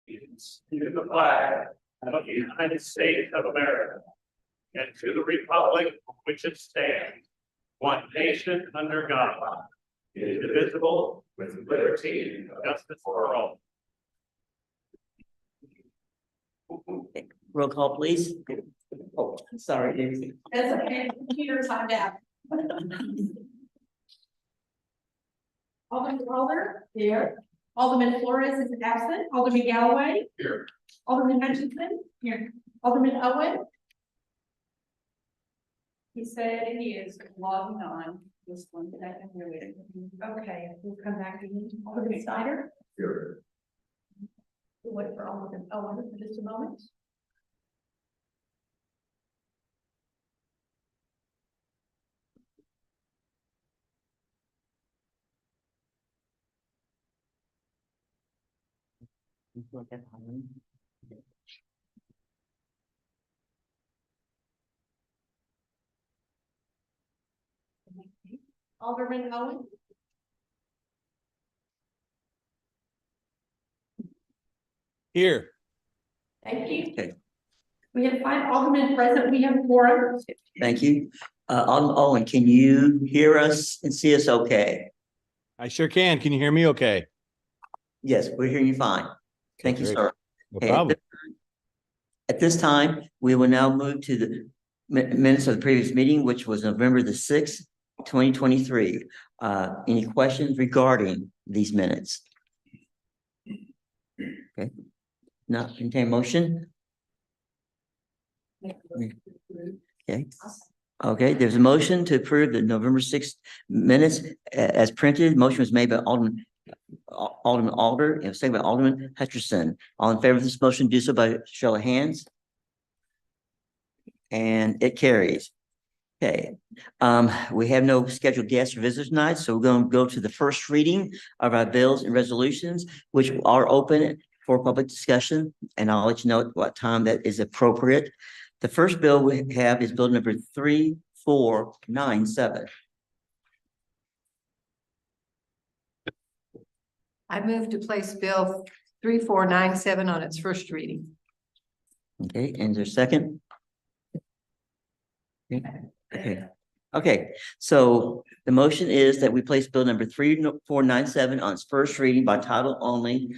To the flag of the United States of America and to the republic for which it stands, one nation under God, indivisible, with liberty and justice for all. Roll call, please. Oh, sorry. That's okay, computer timed out. Alderman Calder. Here. Alderman Flores is absent. Alderman Galloway. Here. Alderman Hutchinson. Here. Alderman Owen. He said he is logging on. This one, but I can hear it. Okay, we'll come back to you. Alderman Snyder. Here. We'll wait for Alderman Owen for just a moment. Alderman Owen. Here. Thank you. Okay. We have 5 aldermen present. We have 4. Thank you. Alderman Owen, can you hear us and see us okay? I sure can. Can you hear me okay? Yes, we're hearing you fine. Thank you, great. sir. No Okay, problem. At this time, we will now move to the minutes of the previous meeting, which was November the 6th, 2023. Any questions regarding these minutes? Okay. Not contain motion. Okay. Okay, there's a motion to approve the November 6th minutes as printed. Motion was made by Alderman Alder and second by Alderman Hutchinson. All in favor of this motion, do so by show of hands. And it carries. Okay, we have no scheduled guests or visitors tonight, so we're going to go to the first reading of our bills and resolutions, which are open for public discussion, and I'll let you know at what time that is appropriate. The first bill we have is bill number 3497. I move to place bill 3497 on its first reading. Okay, and is there a second? Okay, so the motion is that we place bill number 3497 on its first reading by title only.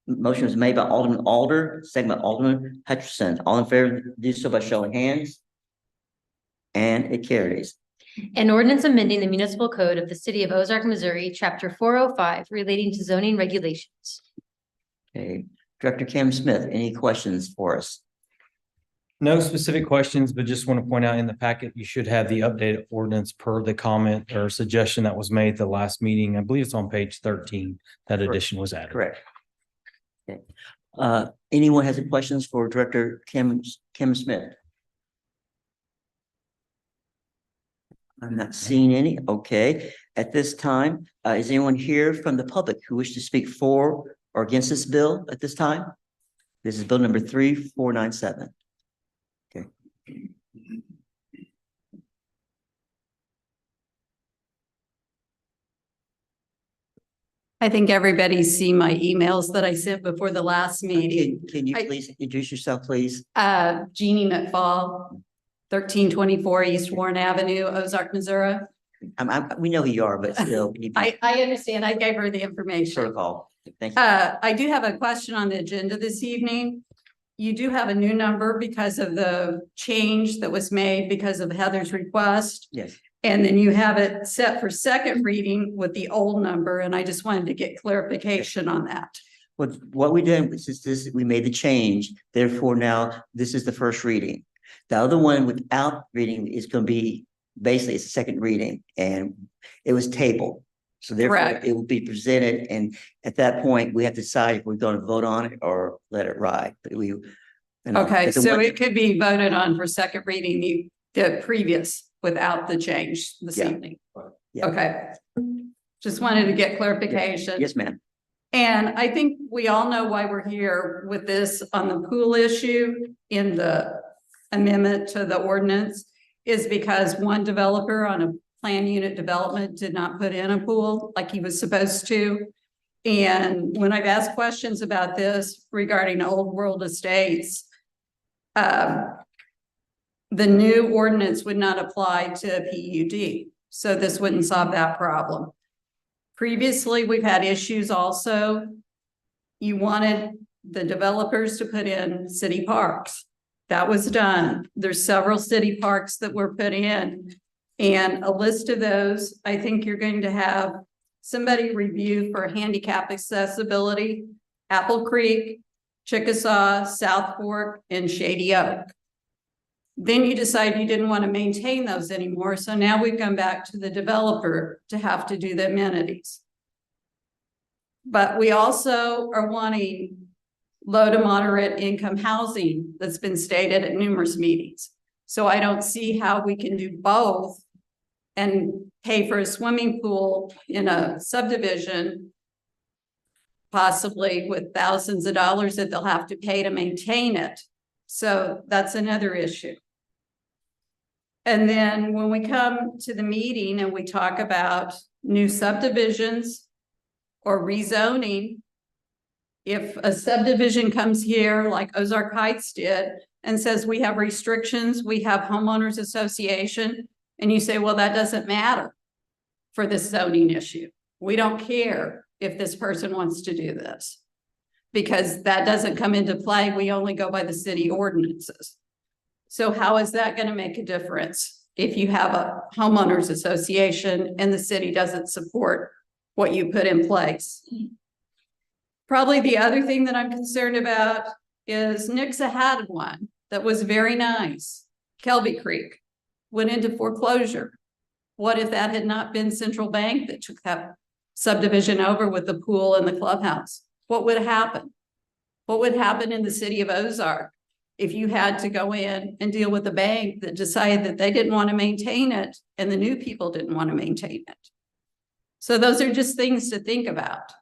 Motion was made by Alderman Alder, second by Alderman Hutchinson. All in favor, do so by showing hands. And it carries. An ordinance amending the municipal code of the city of Ozark, Missouri, chapter 405, relating to zoning regulations. Okay, Director Kim Smith, any questions for us? No specific questions, but just want to point out in the packet, you should have the updated ordinance per the comment or suggestion that was made at the last meeting. I believe it's on page 13. That addition was added. Correct. Okay. Anyone has any questions for Director Kim Smith? I'm not seeing any. Okay. At this time, is anyone here from the public who wish to speak for or against this bill at this time? This is bill number 3497. Okay. I think everybody's seen my emails that I sent before the last meeting. Can you please introduce yourself, please? Jeannie McFall, 1324 East Warren Avenue, Ozark, Missouri. We know who you are, but still. I understand. I gave her the information. Protocol. Thank you. I do have a question on the agenda this evening. You do have a new number because of the change that was made because of Heather's request. Yes. And then you have it set for second reading with the old number, and I just wanted to get clarification on that. What we did is this, we made the change. Therefore, now this is the first reading. The other one without reading is going to be basically it's a second reading, and it was tabled. So therefore, Correct. It will be presented, and at that point, we have to decide if we're going to vote on it or let it ride. But we, Okay, so it could be voted on for second reading, the previous without the change this evening. Yeah. Okay. Just wanted to get clarification. Yes, ma'am. And I think we all know why we're here with this on the pool issue in the amendment to the ordinance is because one developer on a plan unit development did not put in a pool like he was supposed to. And when I've asked questions about this regarding Old World Estates, the new ordinance would not apply to a PUD. So this wouldn't solve that problem. Previously, we've had issues also. You wanted the developers to put in city parks. That was done. There's several city parks that were put in. And a list of those, I think you're going to have somebody review for handicap accessibility, Apple Creek, Chickasaw, South Fork, and Shady Oak. Then you decide you didn't want to maintain those anymore. So now we've gone back to the developer to have to do the amenities. But we also are wanting low to moderate income housing that's been stated at numerous meetings. So I don't see how we can do both and pay for a swimming pool in a subdivision, possibly with thousands of dollars that they'll have to pay to maintain it. So that's another issue. And then when we come to the meeting and we talk about new subdivisions or rezoning, if a subdivision comes here like Ozark Heights did and says we have restrictions, we have homeowners association, and you say, well, that doesn't matter for this zoning issue. We don't care if this person wants to do this because that doesn't come into play. We only go by the city ordinances. So how is that going to make a difference if you have a homeowners association and the city doesn't support what you put in place? Probably the other thing that I'm concerned about is Nixa had one that was very nice. Kelby Creek went into foreclosure. What if that had not been Central Bank that took that subdivision over with the pool and the clubhouse? What would happen? What would happen in the city of Ozark if you had to go in and deal with a bank that decided that they didn't want to maintain it and the new people didn't want to maintain it? So those are just things to think about.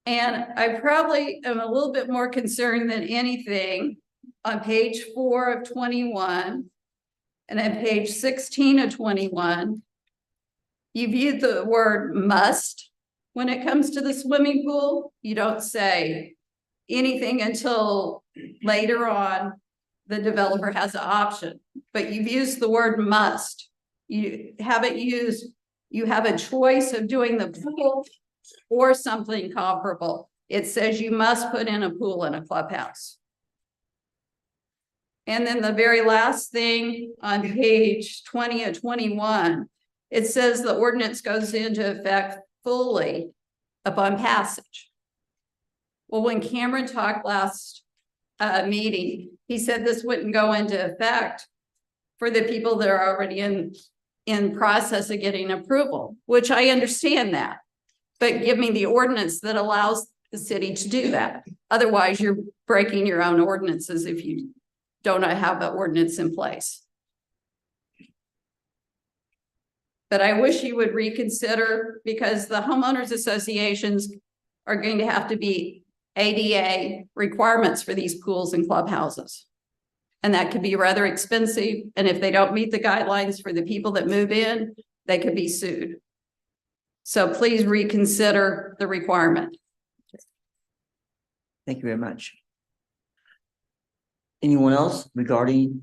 And I probably am a little bit more concerned than anything on page 4 of 21 and on page 16 of 21, you viewed the word must when it comes to the swimming pool. You don't say anything until later on the developer has an option, but you've used the word must. You haven't used, you have a choice of doing the pool or something comparable. It says you must put in a pool and a clubhouse. And then the very last thing on page 20 of 21, it says the ordinance goes into effect fully upon passage. Well, when Cameron talked last meeting, he said this wouldn't go into effect for the people that are already in process of getting approval, which I understand that. But give me the ordinance that allows the city to do that. Otherwise, you're breaking your own ordinances if you don't have an ordinance in place. But I wish you would reconsider because the homeowners associations are going to have to be ADA requirements for these pools and clubhouses. And that could be rather expensive. And if they don't meet the guidelines for the people that move in, they could be sued. So please reconsider the requirement. Thank you very much. Anyone else regarding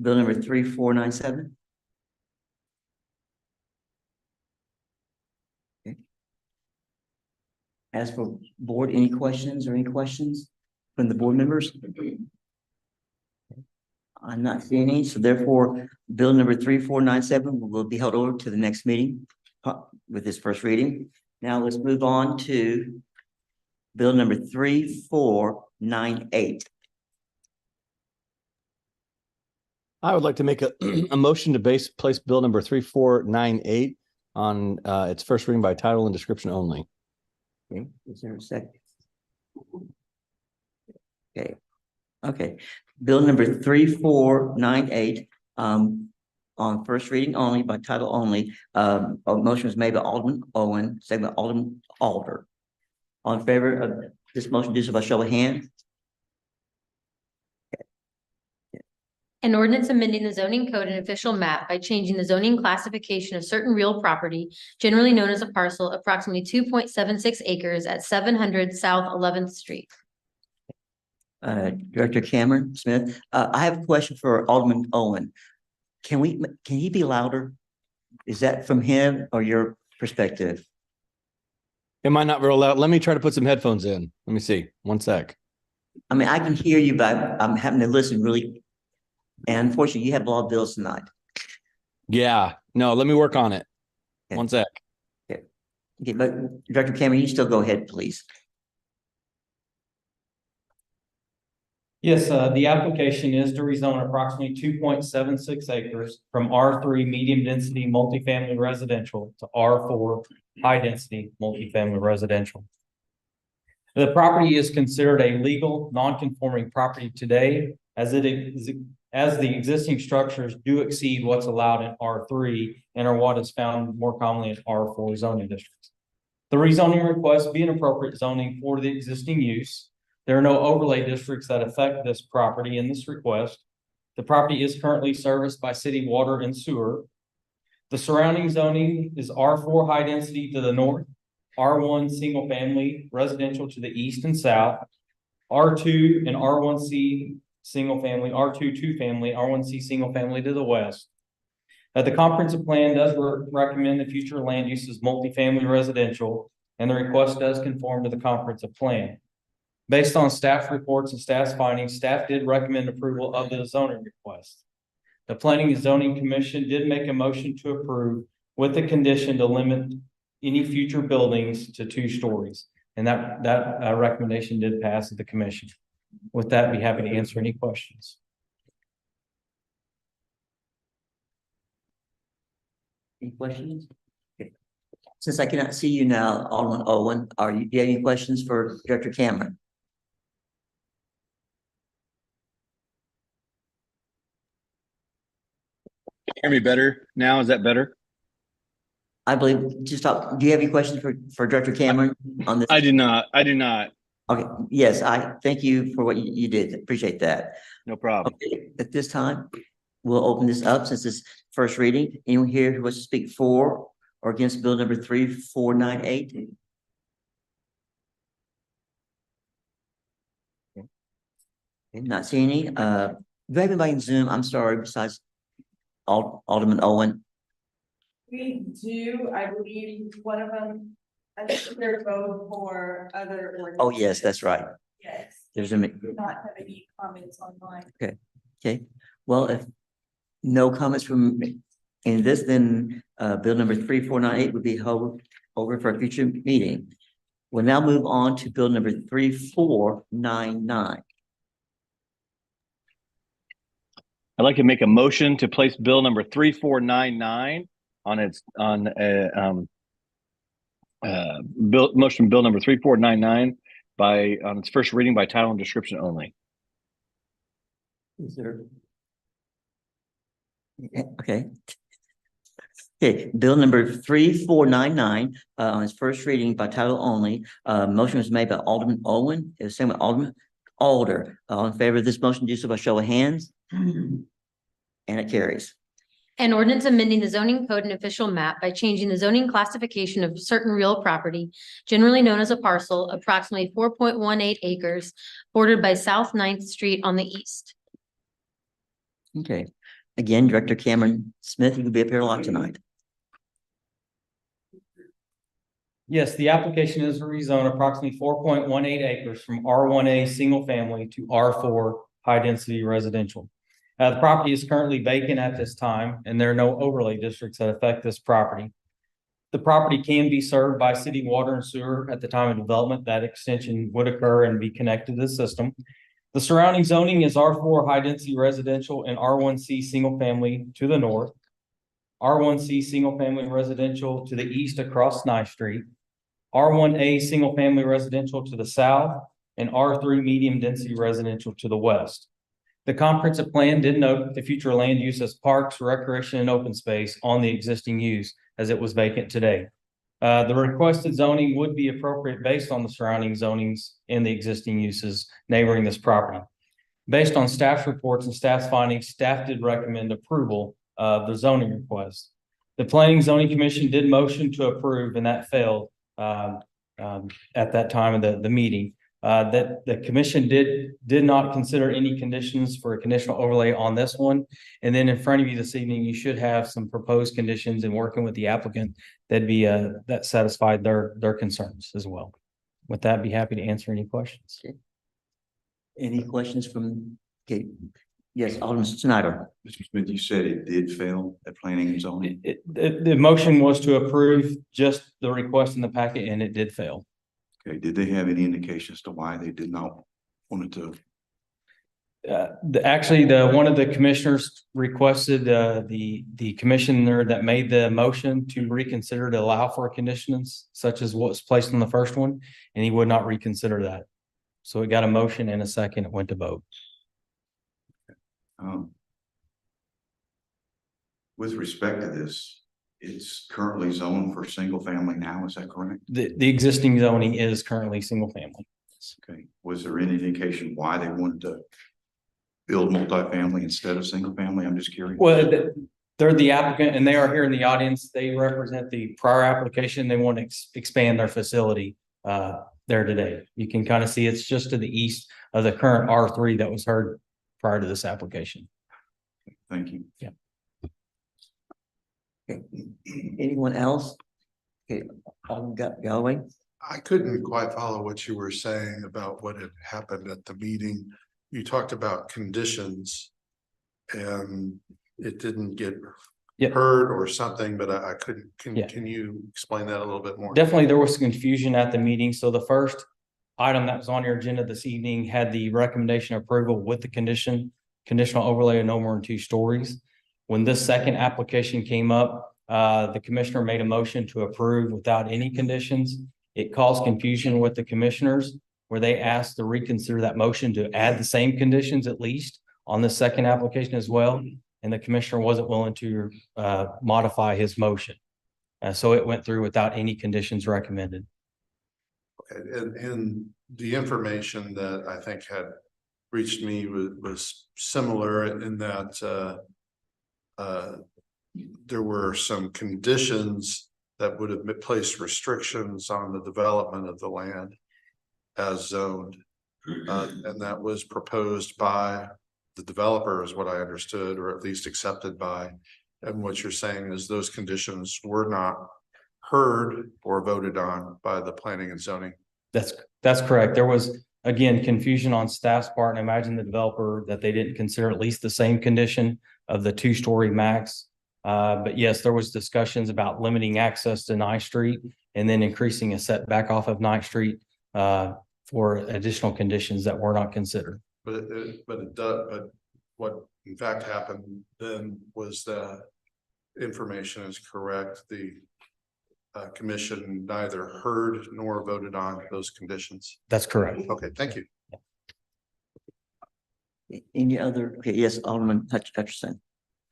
bill number 3497? Okay. As for board, any questions from the board members? I'm not seeing any, so therefore, bill number 3497 will be held over to the next meeting with this first reading. Now let's move on to bill number 3498. I would like to make a motion to place bill number 3498 on its first reading by title and description only. Okay, is there a second? Okay. Bill number 3498 on first reading only by title only. A motion was made by Alderman Owen, second by Alderman Alder. All in favor of this motion, do so by show of hands. An ordinance amending the zoning code and official map by changing the zoning classification of certain real property, generally known as a parcel, approximately 2.76 acres at 700 South 11th Street. Director Cameron Smith, I have a question for Alderman Owen. Can he be louder? Is that from him or your perspective? It might not roll out. Let me try to put some headphones in. Let me see. One sec. I mean, I can hear you, but I'm having to listen really. And unfortunately, you have a lot of bills tonight. Yeah. No, let me work on it. Okay. One sec. Okay, but Director Cameron, you still go ahead, please. Yes, the application is to rezone approximately 2.76 acres from R3 medium density multifamily residential to R4 high density multifamily residential. The property is considered a legal non-conforming property today as the existing structures do exceed what's allowed in R3 and are what is found more commonly in R4 zoning districts. The rezoning request be an appropriate zoning for the existing use. There are no overlay districts that affect this property in this request. The property is currently serviced by city water and sewer. The surrounding zoning is R4 high density to the north, R1 single family residential to the east and south, R2 and R1C single family, R2 two family, R1C single family to the west. The comprehensive plan does recommend the future land use as multifamily residential, and the request does conform to the comprehensive plan. Based on staff reports and staff's findings, staff did recommend approval of the zoning request. The Planning and Zoning Commission did make a motion to approve with the condition to limit any future buildings to 2 stories. And that recommendation did pass at the commission. With that, be happy to answer any questions. Any questions? Okay. Since I cannot see you now, Alderman Owen, do you have any questions for Director Cameron? Hear me better now? Is that better? I believe, just stop. Do you have any questions for Director Cameron on this? I do not. I do not. Okay, yes, I thank you for what you did. Appreciate that. No problem. Okay, at this time, we'll open this up since it's first reading. Anyone here who wants to speak for or against bill number 3498? Okay, not seeing any. Do I have anybody in Zoom? I'm sorry, besides Alderman Owen. We do, I believe, one of them, I think they're both for other. Oh, yes, that's right. Yes. There's a. Do not have any comments online. Okay, well, if no comments from in this, then bill number 3498 would be held over for a future meeting. We'll now move on to bill number 3499. I'd like to make a motion to place bill number 3499 motion bill number 3499 on its first reading by title and description only. Is there? Okay. Okay, bill number 3499 on its first reading by title only. Motion was made by Alderman Owen. It was same with Alderman Alder. All in favor of this motion, do so by show of hands. And it carries. An ordinance amending the zoning code and official map by changing the zoning classification of certain real property, generally known as a parcel, approximately 4.18 acres, bordered by South 9th Street on the east. Okay. Again, Director Cameron Smith, you will be up here a lot tonight. Yes, the application is to rezone approximately 4.18 acres from R1A single family to R4 high density residential. The property is currently vacant at this time, and there are no overlay districts that affect this property. The property can be served by city water and sewer at the time of development. That extension would occur and be connected to the system. The surrounding zoning is R4 high density residential and R1C single family to the north, R1C single family residential to the east across 9th Street, R1A single family residential to the south, and R3 medium density residential to the west. The comprehensive plan did note the future land use as parks, recreation, and open space on the existing use as it was vacant today. The requested zoning would be appropriate based on the surrounding zonings and the existing uses neighboring this property. Based on staff reports and staff's findings, staff did recommend approval of the zoning request. The Planning and Zoning Commission did motion to approve, and that failed at that time of the meeting. That the commission did not consider any conditions for a conditional overlay on this one. And then in front of you this evening, you should have some proposed conditions and working with the applicant that satisfied their concerns as well. With that, be happy to answer any questions. Any questions from, okay, yes, Alderman Snyder. Mr. Smith, you said it did fail at planning and zoning. The motion was to approve just the request in the packet, and it did fail. Okay, did they have any indications to why they did not want it to? Actually, one of the commissioners requested the commissioner that made the motion to reconsider to allow for conditions such as what was placed on the first one, and he would not reconsider that. So it got a motion and a second. It went to vote. With respect to this, it's currently zoned for single family now, is that correct? The existing zoning is currently single family. Okay, was there any indication why they wanted to build multifamily instead of single family? I'm just curious. Well, they're the applicant and they are here in the audience. They represent the prior application. They want to expand their facility there today. You can kind of see it's just to the east of the current R3 that was heard prior to this application. Thank you. Yeah. Okay. Anyone else? Okay, Galloway. I couldn't quite follow what you were saying about what had happened at the meeting. You talked about conditions and it didn't get heard or something, but I couldn't. Can you explain that a little bit more? Definitely there was confusion at the meeting. So the first item that was on your agenda this evening had the recommendation approval with the conditional overlay of no more than 2 stories. When this second application came up, the commissioner made a motion to approve without any conditions. It caused confusion with the commissioners where they asked to reconsider that motion to add the same conditions at least on the second application as well. And the commissioner wasn't willing to modify his motion. So it went through without any conditions recommended. Okay, and the information that I think had reached me was similar in that there were some conditions that would have placed restrictions on the development of the land as zoned. And that was proposed by the developer is what I understood, or at least accepted by. And what you're saying is those conditions were not heard or voted on by the planning and zoning. That's correct. There was, again, confusion on staff's part, and imagine the developer that they didn't consider at least the same condition of the 2-story max. But yes, there was discussions about limiting access to 9th Street and then increasing a setback off of 9th Street for additional conditions that were not considered. But what in fact happened then was the information is correct. The commission neither heard nor voted on those conditions. That's correct. Okay, thank you. Any other? Okay, yes, Alderman Hutchinson.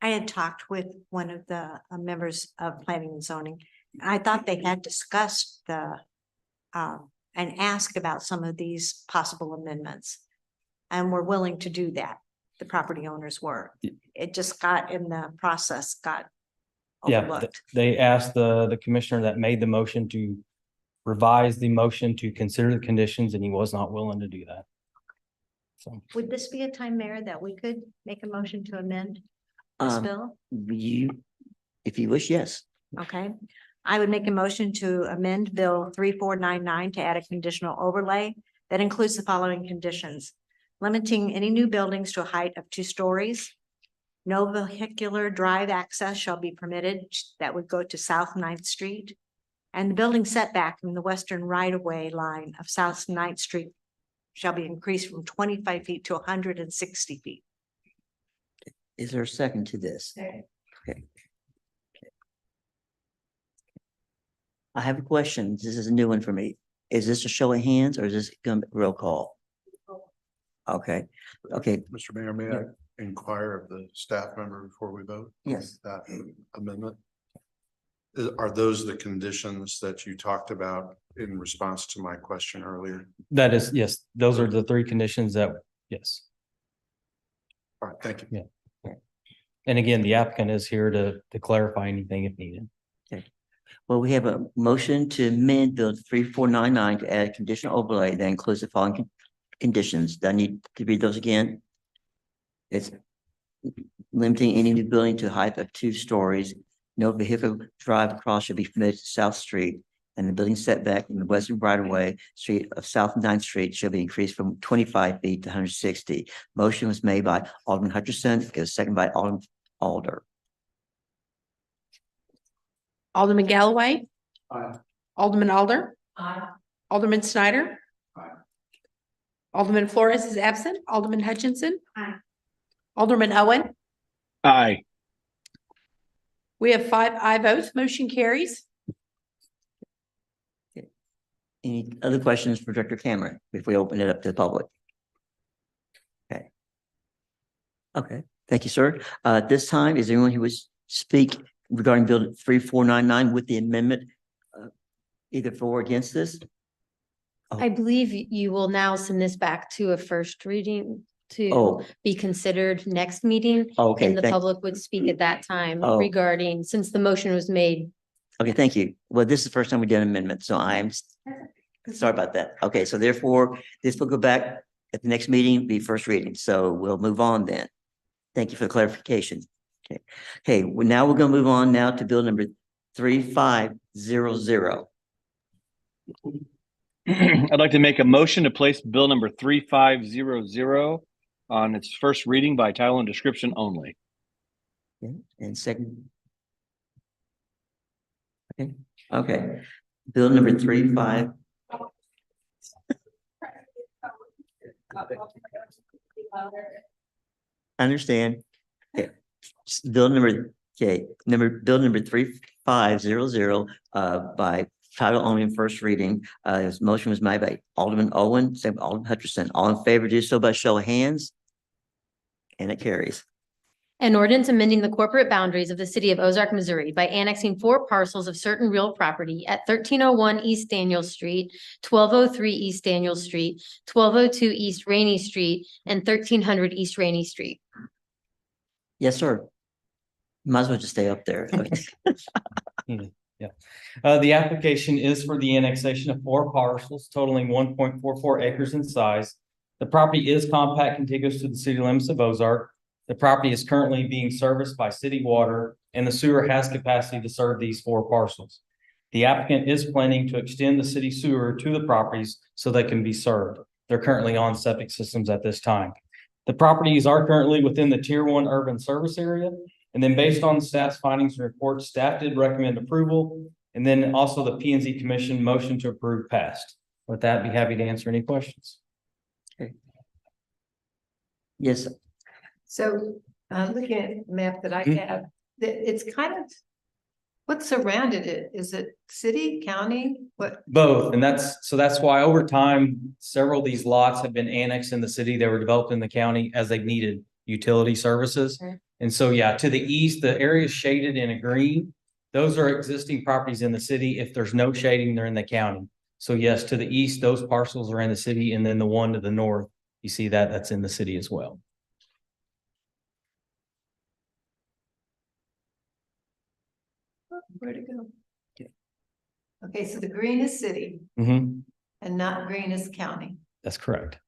I had talked with one of the members of planning and zoning. I thought they had discussed and asked about some of these possible amendments. And were willing to do that. The property owners were. It just got in the process, overlooked. They asked the commissioner that made the motion to revise the motion to consider the conditions, and he was not willing to do that. So would this be a time, Mayor, that we could make a motion to amend this bill? If you wish, yes. Okay. I would make a motion to amend Bill 3499 to add a conditional overlay that includes the following conditions. Limiting any new buildings to a height of 2 stories. No vehicular drive access shall be permitted. That would go to South 9th Street. And the building setback from the western right-of-way line of South 9th Street shall be increased from 25 feet to 160 feet. Is there a second to this? Okay. I have a question. This is a new one for me. Is this a show of hands or is this going to be roll call? Okay, Mr. Mayor, may I inquire of the staff member before we vote? Yes. That amendment. Are those the conditions that you talked about in response to my question earlier? that is, yes, those are the 3 conditions that, yes. All right, thank you. And again, the applicant is here to clarify anything if needed. Well, we have a motion to amend Bill 3499 to add a conditional overlay that includes the following conditions. Do I need to read those again? It's limiting any new building to a height of 2 stories. No vehicle drive across should be permitted to South Street, and the building setback in the western right-of-way street of South 9th Street shall be increased from 25 feet to 160. Motion was made by Alderman Hutchinson. It was seconded by Alderman Alder. Alderman Galloway. Aye. Alderman Alder. Aye. Alderman Snyder. Aye. Alderman Flores is absent. Alderman Hutchinson. Aye. Alderman Owen. Aye. We have 5 aye votes. Motion carries. Any other questions for Director Cameron before we open it up to the public? Okay. Okay, thank you, sir. At this time, is there anyone who would speak regarding Bill 3499 with the amendment, either for or against this? I believe you will now send this back to a first reading to Oh, be considered next meeting. okay, And the public would speak at that time Oh. regarding, since the motion was made. okay, thank you. Well, this is the first time we've done amendment, so I'm sorry about that. Okay, so therefore, this will go back at the next meeting, be first reading, so we'll move on then. Thank you for the clarification. Okay, okay, well, now we're gonna move on now to bill number 3500. I'd like to make a motion to place bill number 3500 on its first reading by title and description only. Okay, and second. Okay, okay. Bill number 35. I understand. Okay. Bill number, bill number 3500, by title only in first reading. This motion was made by Alderman Owen, second by Alderman Hutchinson. All in favor, do so by show of hands. And it carries. An ordinance amending the corporate boundaries of the city of Ozark, Missouri by annexing 4 parcels of certain real property at 1301 East Daniel Street, 1203 East Daniel Street, 1202 East Rainy Street, and 1300 East Rainy Street. Yes, sir. Might as well just stay up there. The application is for the annexation of 4 parcels totaling 1.44 acres in size. The property is compact contiguous to the city limits of Ozark. The property is currently being serviced by city water, and the sewer has capacity to serve these 4 parcels. The applicant is planning to extend the city sewer to the properties so they can be served. They're currently on septic systems at this time. The properties are currently within the Tier 1 urban service area. And then based on staff's findings and reports, staff did recommend approval. And then also the P and Z Commission motion to approve passed. With that, be happy to answer any questions. Yes, So, looking at the map that I have, it's kind of, what surrounded it? Is it city, county? What? Both, and that's why over time, several of these lots have been annexed in the city. They were developed in the county as they needed utility services. Okay. And so, yeah, to the east, the area shaded in a green, those are existing properties in the city. If there's no shading, they're in the county. So yes, to the east, those parcels are in the city, and then the one to the north, you see that's in the city as well. Where'd it go? Okay, so the green is city Mhm, and not green is county. that's correct.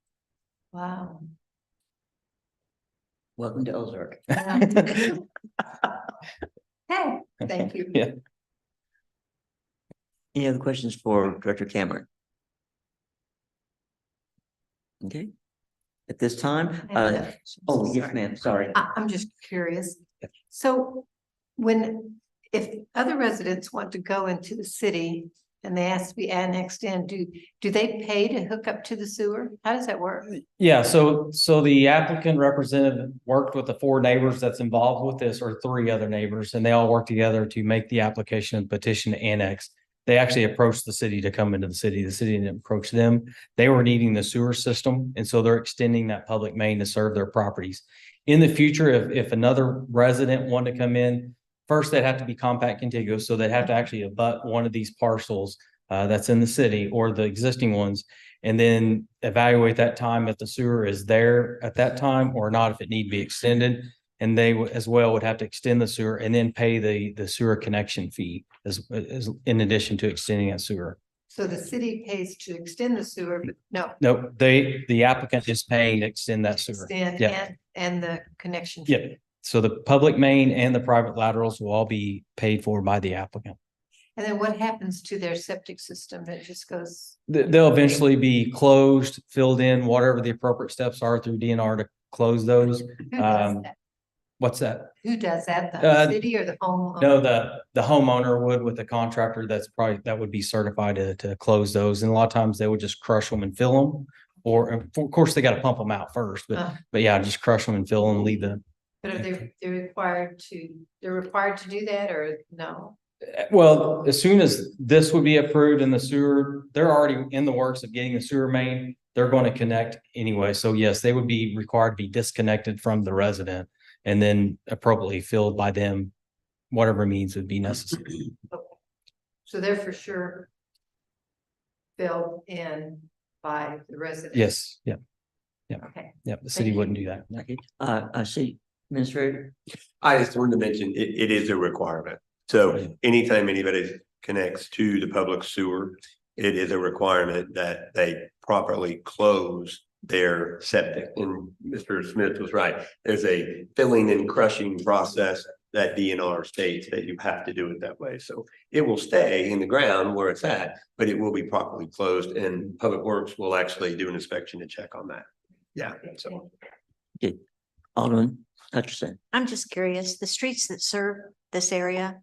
Wow. welcome to Ozark. Hey, thank you. Yeah. Any other questions for Director Cameron? Okay. At this time, oh, yes, ma'am, sorry. I'm just curious. So if other residents want to go into the city and they ask to be annexed in, do they pay to hook up to the sewer? How does that work? Yeah, so the applicant representative worked with the 4 neighbors that's involved with this, or 3 other neighbors, and they all worked together to make the application and petition to annex. They actually approached the city to come into the city. The city didn't approach them. They were needing the sewer system, and so they're extending that public main to serve their properties. In the future, if another resident wanted to come in, first they'd have to be compact contiguous, so they'd have to actually abut one of these parcels that's in the city or the existing ones. and then evaluate that time if the sewer is there at that time or not, if it need to be extended. And they as well would have to extend the sewer and then pay the sewer connection fee as in addition to extending that sewer. So the city pays to extend the sewer, but no. No, the applicant is paying to extend that sewer. Extend Yeah. and the connection. Yeah. So the public main and the private laterals will all be paid for by the applicant. And then what happens to their septic system? That just goes, They'll eventually be closed, filled in, whatever the appropriate steps are through DNR to close those. who does that? What's that? Who does that? The city or the homeowner? No, the homeowner would with the contractor that would be certified to close those. And a lot of times they would just crush them and fill them. Or of course, they got to pump them out first, but yeah, just crush them and fill them, leave them. But are they're required to do that or no? Well, as soon as this would be approved in the sewer, they're already in the works of getting the sewer main. They're going to connect anyway. So yes, they would be required to be disconnected from the resident and then appropriately filled by them, whatever means would be necessary. So they're for sure filled in by the resident. Yes, yeah. Okay. Yeah, the city wouldn't do that. Okay, city administrator, I just wanted to mention, it is a requirement. So anytime anybody connects to the public sewer, it is a requirement that they properly close their septic. And Mr. Smith was right. There's a filling and crushing process that DNR states that you have to do it that way. So it will stay in the ground where it's at, but it will be properly closed, and Public Works will actually do an inspection to check on that. Yeah, so. okay, Alderman Hutchinson. I'm just curious, the streets that serve this area,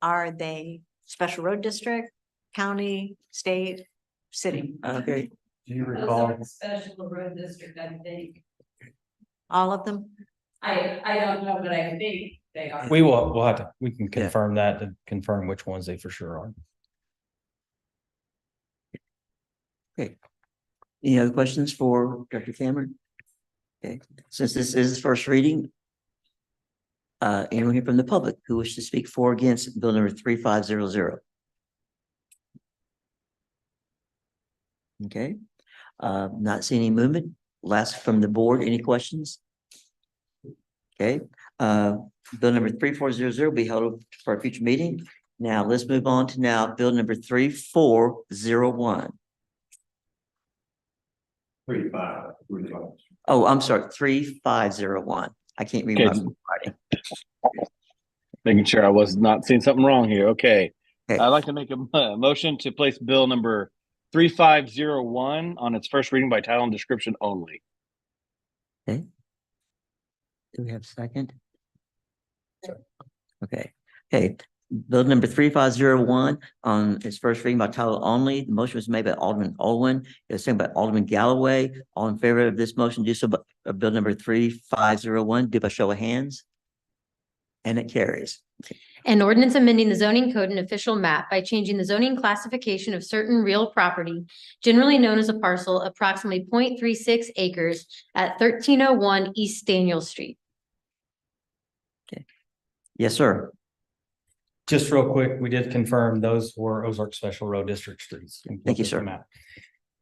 are they special road district, county, state, city? Okay, Do you recall? Special road district, I think. All of them? I don't know, but I think they are. We can confirm that to confirm which ones they for sure are. okay. Any other questions for Dr. Cameron? Okay, since this is first reading, anyone here from the public who wishes to speak for or against bill number 3500? Okay, not seeing any movement. Last from the board, any questions? Okay, bill number 3400 will be held for a future meeting. Now let's move on to bill number 3401. 35. Oh, I'm sorry, 3501. I can't read my writing. Making sure I was not seeing something wrong here. Okay. Okay. I'd like to make a motion to place bill number 3501 on its first reading by title and description only. Okay. Do we have a second? Okay. Okay. Bill number 3501 on its first reading by title only. The motion was made by Alderman Olwen. It was seconded by Alderman Galloway. All in favor of this motion, do so by bill number 3501, do by show of hands. And it carries. An ordinance amending the zoning code and official map by changing the zoning classification of certain real property, generally known as a parcel, approximately 0.36 acres at 1301 East Daniel Street. Yes, sir. Just real quick, we did confirm those were Ozark Special Road District streets. Thank you, sir.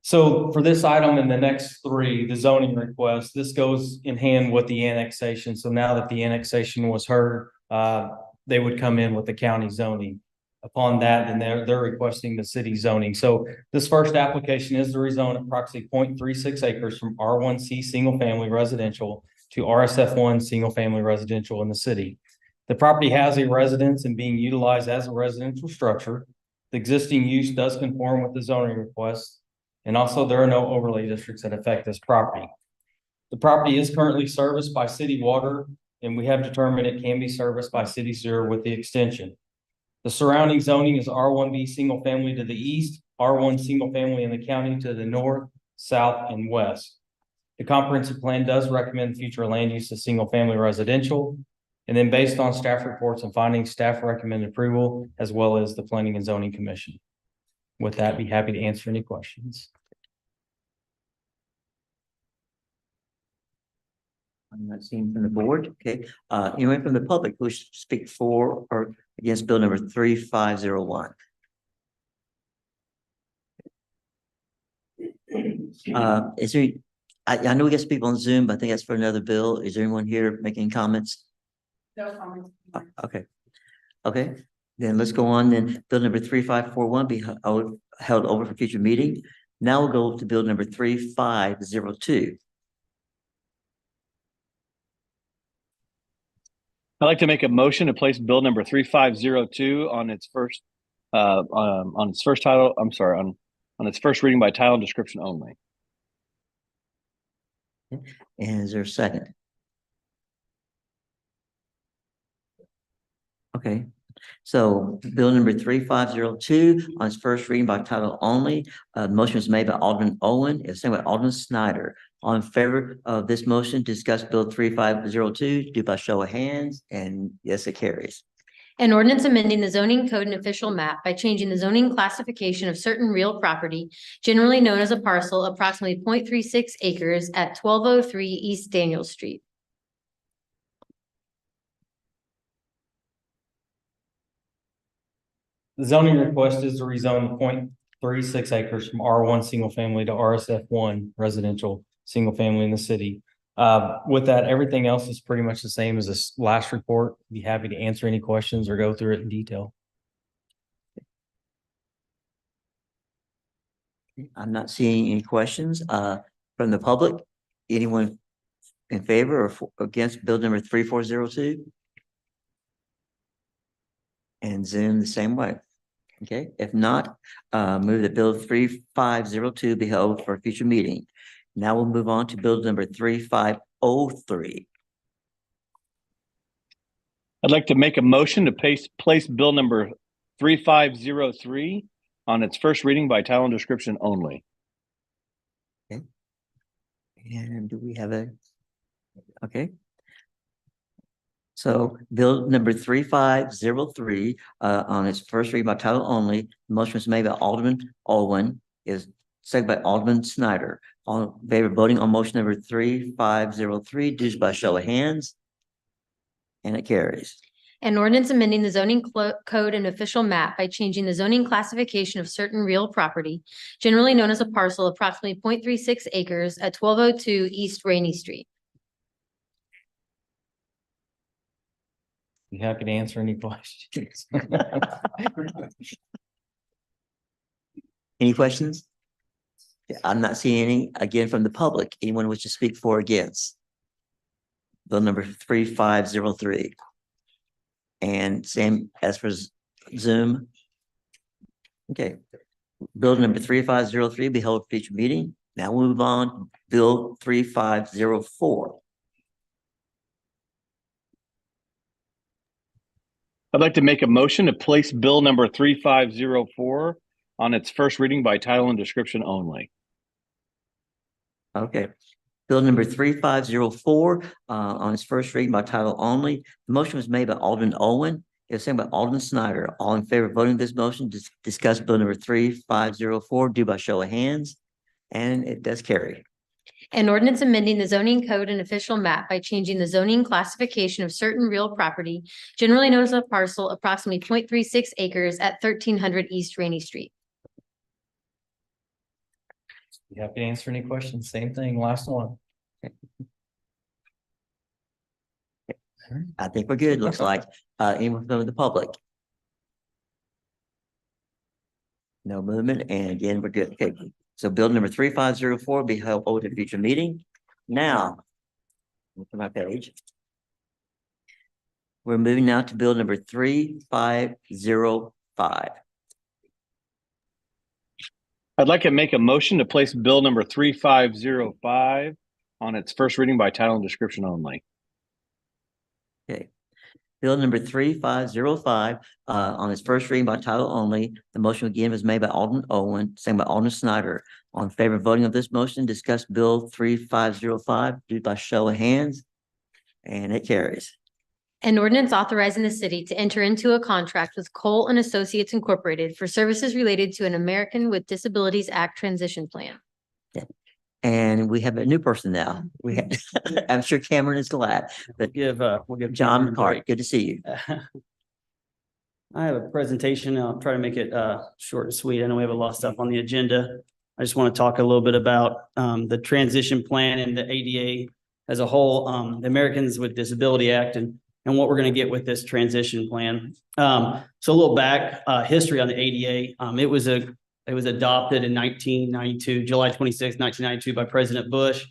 So for this item and the next three, the zoning request, this goes in hand with the annexation. So now that the annexation was heard, they would come in with the county zoning. Upon that, then they're requesting the city zoning. So this first application is to rezone approximately 0.36 acres from R1C single family residential to RSF1 single family residential in the city. The property has a residence and being utilized as a residential structure. The existing use does conform with the zoning request. And also there are no overlay districts that affect this property. The property is currently serviced by city water, and we have determined it can be serviced by city sewer with the extension. The surrounding zoning is R1B single family to the east, R1 single family in the county to the north, south, and west. The comprehensive plan does recommend future land use of single family residential. And then based on staff reports and findings, staff recommend approval as well as the Planning and Zoning Commission. With that, be happy to answer any questions. I'm not seeing from the board. Okay. Anyone from the public who wishes to speak for or against bill number 3501? Is there, I know we got some people on Zoom, but I think that's for another bill. Is there anyone here making comments? No comments. Okay. Okay, then let's go on then. Bill number 3541 be held over for future meeting. Now we'll go to bill number 3502. I'd like to make a motion to place bill number 3502 on its first title, I'm sorry, on its first reading by title and description only. And is there a second? Okay, so bill number 3502 on its first reading by title only. The motion was made by Alderman Owen, it's seconded by Alderman Snyder. All in favor of this motion, discuss bill 3502, do by show of hands, and yes, it carries. An ordinance amending the zoning code and official map by changing the zoning classification of certain real property, generally known as a parcel, approximately 0.36 acres at 1203 East Daniel Street. The zoning request is to rezone 0.36 acres from R1 single family to RSF1 residential single family in the city. With that, everything else is pretty much the same as this last report. Be happy to answer any questions or go through it in detail. I'm not seeing any questions from the public. Anyone in favor or against bill number 3402? And Zoom the same way. Okay, if not, move that bill 3502 be held for a future meeting. Now we'll move on to bill number 3503. I'd like to make a motion to place bill number 3503 on its first reading by title and description only. Okay. And do we have okay. So bill number 3503 on its first reading by title only. The motion was made by Alderman Owen, is seconded by Alderman Snyder. All in favor of voting on motion number 3503, do by show of hands. And it carries. An ordinance amending the zoning code and official map by changing the zoning classification of certain real property, generally known as a parcel, approximately 0.36 acres at 1202 East Rainy Street. Be happy to answer any questions. Any questions? I'm not seeing any, again, from the public. Anyone wish to speak for or against? Bill number 3503. And same as for Zoom. Okay. Bill number 3503 be held at future meeting. Now we'll move on. Bill 3504. I'd like to make a motion to place bill number 3504 on its first reading by title and description only. Okay. Bill number 3504 on its first reading by title only. The motion was made by Alderman Owen. It was seconded by Alderman Snyder. All in favor of voting this motion, discuss bill number 3504, do by show of hands. And it does carry. An ordinance amending the zoning code and official map by changing the zoning classification of certain real property, generally known as a parcel, approximately 0.36 acres at 1300 East Rainy Street. Be happy to answer any questions. Same thing, last one. I think we're good. Looks like anyone from the public. No movement, and again, we're good. Okay, so bill number 3504 be held over to future meeting. Now, look at my page. We're moving now to bill number 3505. I'd like to make a motion to place bill number 3505 on its first reading by title and description only. Okay. Bill number 3505 on its first reading by title only. The motion again was made by Alderman Owen, seconded by Alderman Snyder. On favor of voting of this motion, discuss bill 3505, do by show of hands. And it carries. An ordinance authorizing the city to enter into a contract with Cole and Associates Incorporated for services related to an American with Disabilities Act transition plan. And we have a new person now. We have, I'm sure Cameron is glad, but We'll give John Cameron a break. McCart, good to see you. I have a presentation. I'll try to make it short and sweet. I know we have a lot of stuff on the agenda. I just want to talk a little bit about the transition plan and the ADA as a whole, the Americans with Disability Act and what we're going to get with this transition plan. So a little back history on the ADA. It was adopted in 1992, July 26, 1992 by President Bush.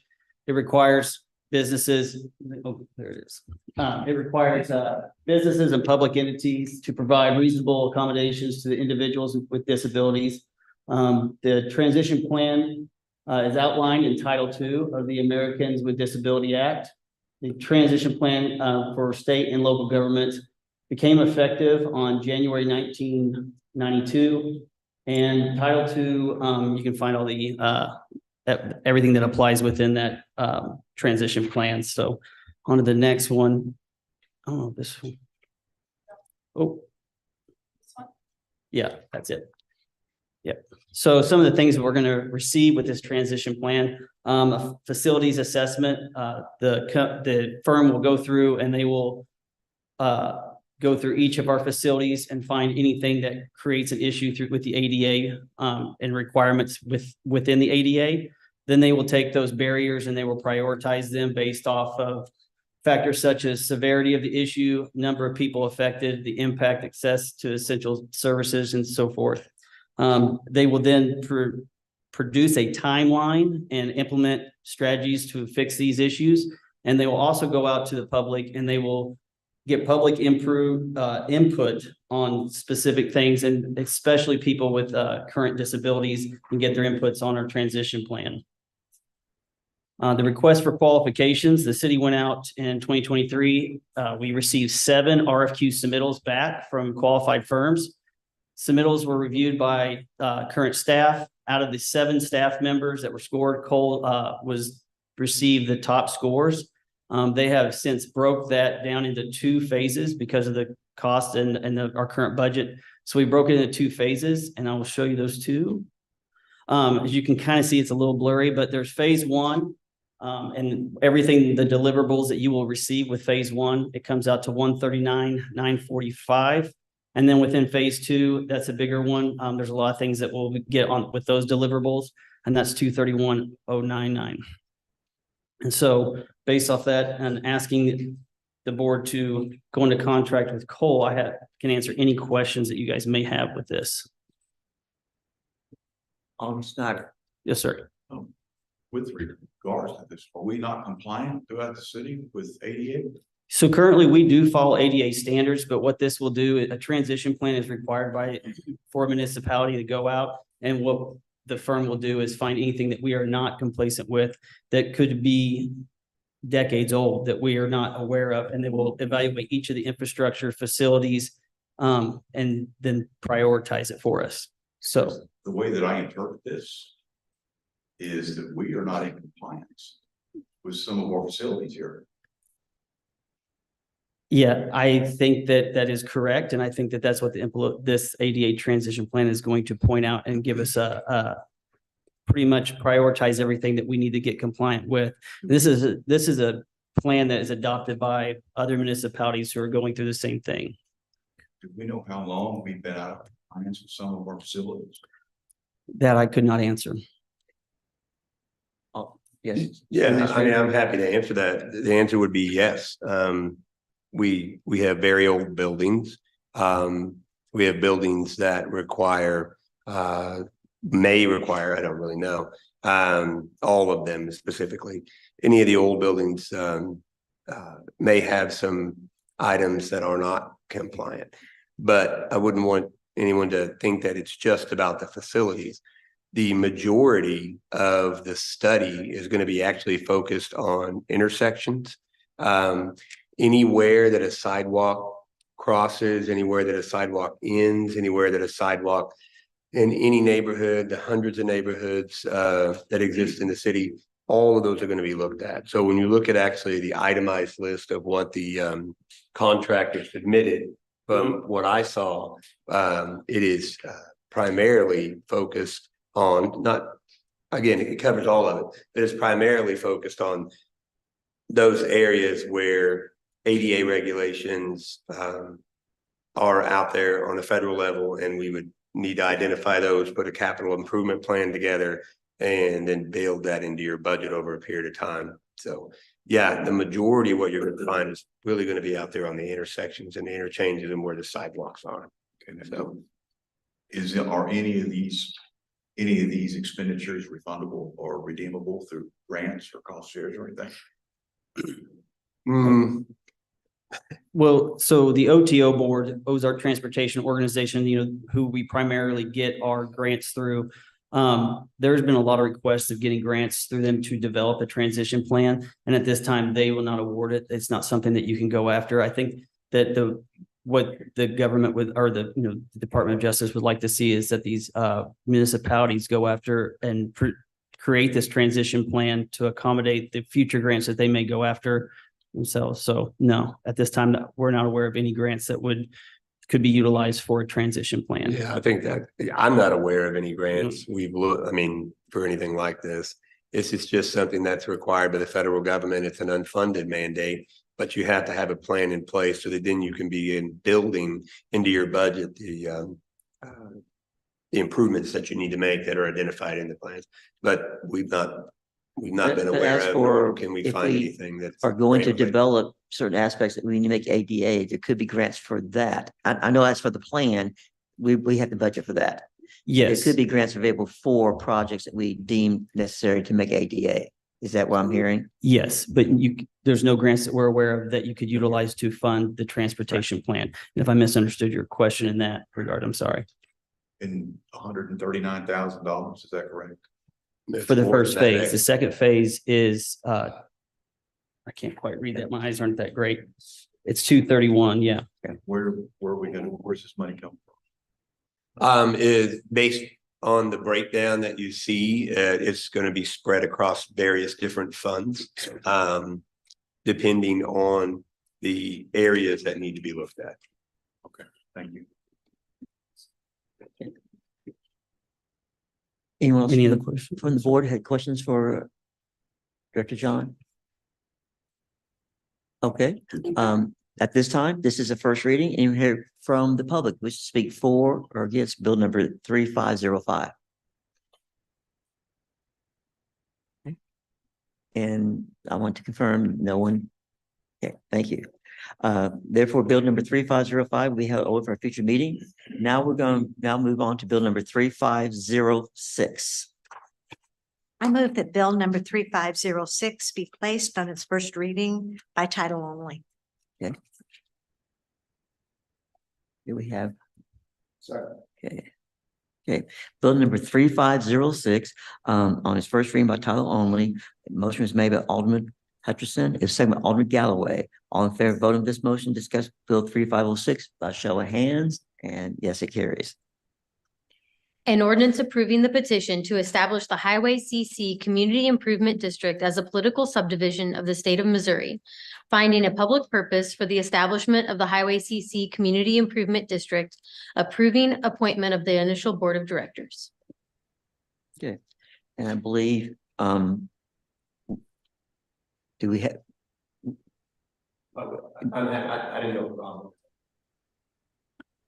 It requires businesses, oh, there it is. It requires businesses and public entities to provide reasonable accommodations to the individuals with disabilities. The transition plan is outlined in Title II of the Americans with Disability Act. The transition plan for state and local governments became effective on January 1992. And Title II, you can find all the everything that applies within that transition plan. So on to the next one. Oh, this one. Oh, yeah, that's it. Yep. So some of the things that we're going to receive with this transition plan, a facilities assessment, the firm will go through and they will go through each of our facilities and find anything that creates an issue with the ADA and requirements within the ADA. Then they will take those barriers and they will prioritize them based off of factors such as severity of the issue, number of people affected, the impact, access to essential services, and so forth. They will then produce a timeline and implement strategies to fix these issues. And they will also go out to the public and they will get public input on specific things, and especially people with current disabilities, and get their inputs on our transition plan. The request for qualifications, the city went out in 2023. We received 7 RFQ submittals back from qualified firms. Submittals were reviewed by current staff. Out of the 7 staff members that were scored, Cole received the top scores. They have since broke that down into 2 phases because of the cost and our current budget. So we broke it into 2 phases, and I will show you those 2. As you can kind of see, it's a little blurry, but there's phase 1. And everything, the deliverables that you will receive with phase 1, it comes out to 139,945. And then within phase 2, that's a bigger one. There's a lot of things that we'll get on with those deliverables, and that's 231,099. And so based off that and asking the board to go into contract with Cole, I can answer any questions that you guys may have with this. Alderman Snyder. Yes, sir. With regards to this, are we not compliant throughout the city with ADA? So currently we do follow ADA standards, but what this will do, a transition plan is required for a municipality to go out, and what the firm will do is find anything that we are not complacent with that could be decades old that we are not aware of, and they will evaluate each of the infrastructure facilities and then prioritize it for us. So the way that I interpret this is that we are not in compliance with some of our facilities here. Yeah, I think that is correct. And I think that that's what this ADA transition plan is going to point out and give us pretty much prioritize everything that we need to get compliant with. This is a plan that is adopted by other municipalities who are going through the same thing. Do we know how long we've been out of compliance with some of our facilities? That I could not answer. Oh, yes. Yeah, I mean, I'm happy to answer that. The answer would be yes. We have very old buildings. We have buildings that may require, I don't really know, all of them specifically. Any of the old buildings may have some items that are not compliant, but I wouldn't want anyone to think that it's just about the facilities. The majority of the study is going to be actually focused on intersections. Anywhere that a sidewalk crosses, anywhere that a sidewalk ends, anywhere that a sidewalk in any neighborhood, the hundreds of neighborhoods that exist in the city, all of those are going to be looked at. So when you look at actually the itemized list of what the contractor submitted, from what I saw, it is primarily focused on, not, again, it covers all of it, but it's primarily focused on those areas where ADA regulations are out there on a federal level, and we would need to identify those, put a capital improvement plan together, and then build that into your budget over a period of time. So yeah, the majority of what you're gonna find is really gonna be out there on the intersections and the interchanges and where the sidewalks are. And so are any of these expenditures refundable or redeemable through grants or cost shares or anything? Well, so the OTO board, Ozark Transportation Organization, who we primarily get our grants through. There's been a lot of requests of getting grants through them to develop a transition plan. And at this time, they will not award it. It's not something that you can go after. I think that what the government would, or the Department of Justice would like to see is that these municipalities go after and create this transition plan to accommodate the future grants that they may go after themselves. So no, at this time, we're not aware of any grants that could be utilized for a transition plan. Yeah, I think that I'm not aware of any grants we've looked, for anything like this. This is just something that's required by the federal government. It's an unfunded mandate, but you have to have a plan in place so that then you can begin building into your budget the improvements that you need to make that are identified in the plans. But we've not been aware of, or can we find anything that are going to develop certain aspects that we need to make ADA. There could be grants for that. I know that's for the plan. We have the budget for that. Yes. There could be grants available for projects that we deem necessary to make ADA. Is that what I'm hearing? Yes, but there's no grants that we're aware of that you could utilize to fund the transportation plan. And if I misunderstood your question in that regard, I'm sorry. In $139,000, is that correct? For the first phase. The second phase is, I can't quite read that. My eyes aren't that great. It's 231. Yeah. Where's this money come from? Is based on the breakdown that you see. It's going to be spread across various different funds, depending on the areas that need to be looked at. Okay, thank you. Anyone else? Any other questions from the board? Had questions for Director John? Okay. At this time, this is a first reading. Anyone here from the public wish to speak for or against bill number 3505? Okay. And I want to confirm no one. Okay, thank you. Therefore, bill number 3505 we held over for a future meeting. Now we're going to move on to bill number 3506. I move that bill number 3506 be placed on its first reading by title only. Okay. Here we have. Sorry. Okay. Okay. Bill number 3506 on its first reading by title only. Motion was made by Alderman Hutchinson, is second by Alderman Galloway. All in favor of voting this motion, discuss bill 3506 by show of hands, and yes, it carries. An ordinance approving the petition to establish the Highway CC Community Improvement District as a political subdivision of the state of Missouri, finding a public purpose for the establishment of the Highway CC Community Improvement District, approving appointment of the initial board of directors. Okay, and I believe, do we have? I didn't know.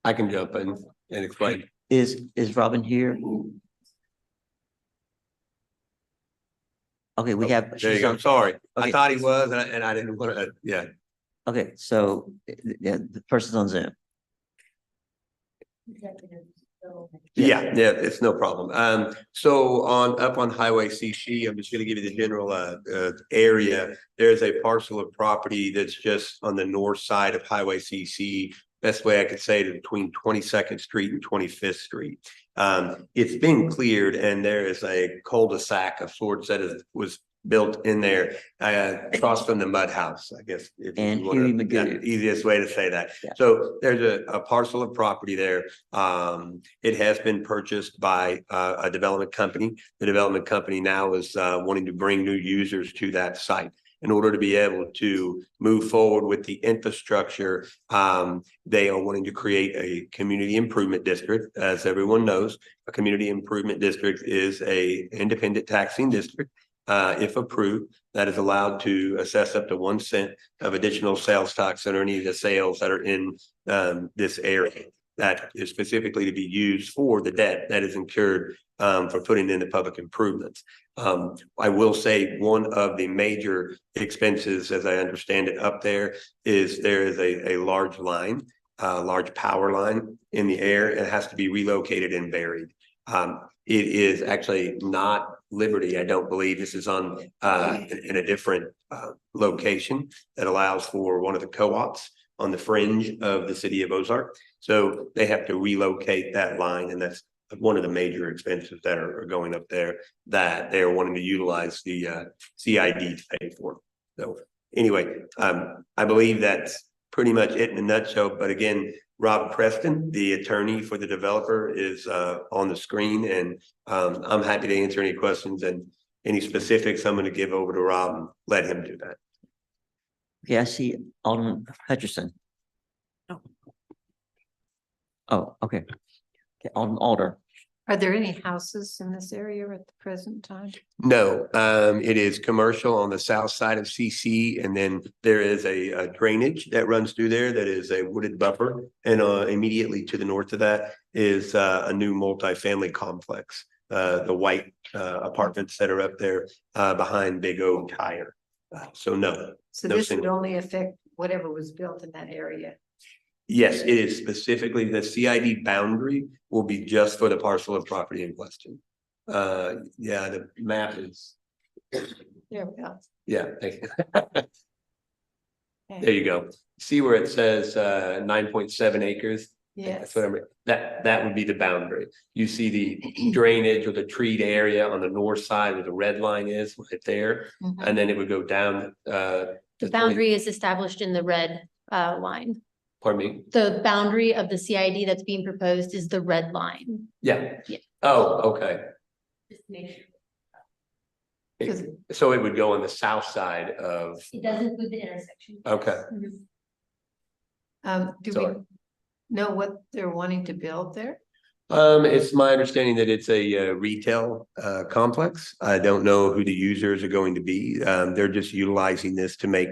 I can jump in and explain. Is Robin here? Okay, we have. There you go. Sorry. Okay. I thought he was, and I didn't want to, yeah. Okay, so yeah, the person's on Zoom. Yeah, it's no problem. So up on Highway CC, I'm just going to give you the general area. There's a parcel of property that's just on the north side of Highway CC. Best way I could say it, between 22nd Street and 25th Street. It's been cleared, and there is a cul-de-sac of sorts that was built in there across from the mud house, I guess. And Huey Magoo. Easiest way to say that. Yeah. So there's a parcel of property there. It has been purchased by a development company. The development company now is wanting to bring new users to that site. In order to be able to move forward with the infrastructure, they are wanting to create a community improvement district. As everyone knows, a community improvement district is an independent taxing district. If approved, that is allowed to assess up to 1 cent of additional sales tax on any of the sales that are in this area. that is specifically to be used for the debt that is incurred for putting in the public improvements. I will say one of the major expenses, as I understand it up there is a large line, large power line in the air. It has to be relocated and buried. It is actually not Liberty, I don't believe. This is on in a different location that allows for one of the co-ops on the fringe of the city of Ozark. So they have to relocate that line, and that's one of the major expenses that are going up there that they are wanting to utilize the CID to pay for. So anyway, I believe that's pretty much it in a nutshell. But again, Rob Preston, the attorney for the developer, is on the screen, and I'm happy to answer any questions, and any specifics I'm going to give over to Rob and let him do that. Okay, I see Alderman Hutcherson. Oh, okay. Okay, Alderman Alder. Are there any houses in this area at the present time? No, it is commercial on the south side of CC, and then there is a drainage that runs through there that is a wooded buffer, and immediately to the north of that is a new multifamily complex. The white apartments that are up there behind Big O Tire. So no. So no this would single. only affect whatever was built in that area. Yes, it is specifically the CID boundary will be just for the parcel of property in question. Yeah, the map is. There we go. Yeah, thank you. There you go. See where it says 9.7 acres? Yes. That's what I'm, that would be the boundary. You see the drainage or the treed area on the north side where the red line is right there. Mhm. And then it would go down. The boundary is established in the red line. Pardon me? The boundary of the CID that's being proposed is the red line. Yeah. Yeah. Oh, okay. Just make sure. So it would go on the south side of, It does include the intersection. okay. Do Sorry. we know what they're wanting to build there? It's my understanding that it's a retail complex. I don't know who the users are going to be. They're just utilizing this to make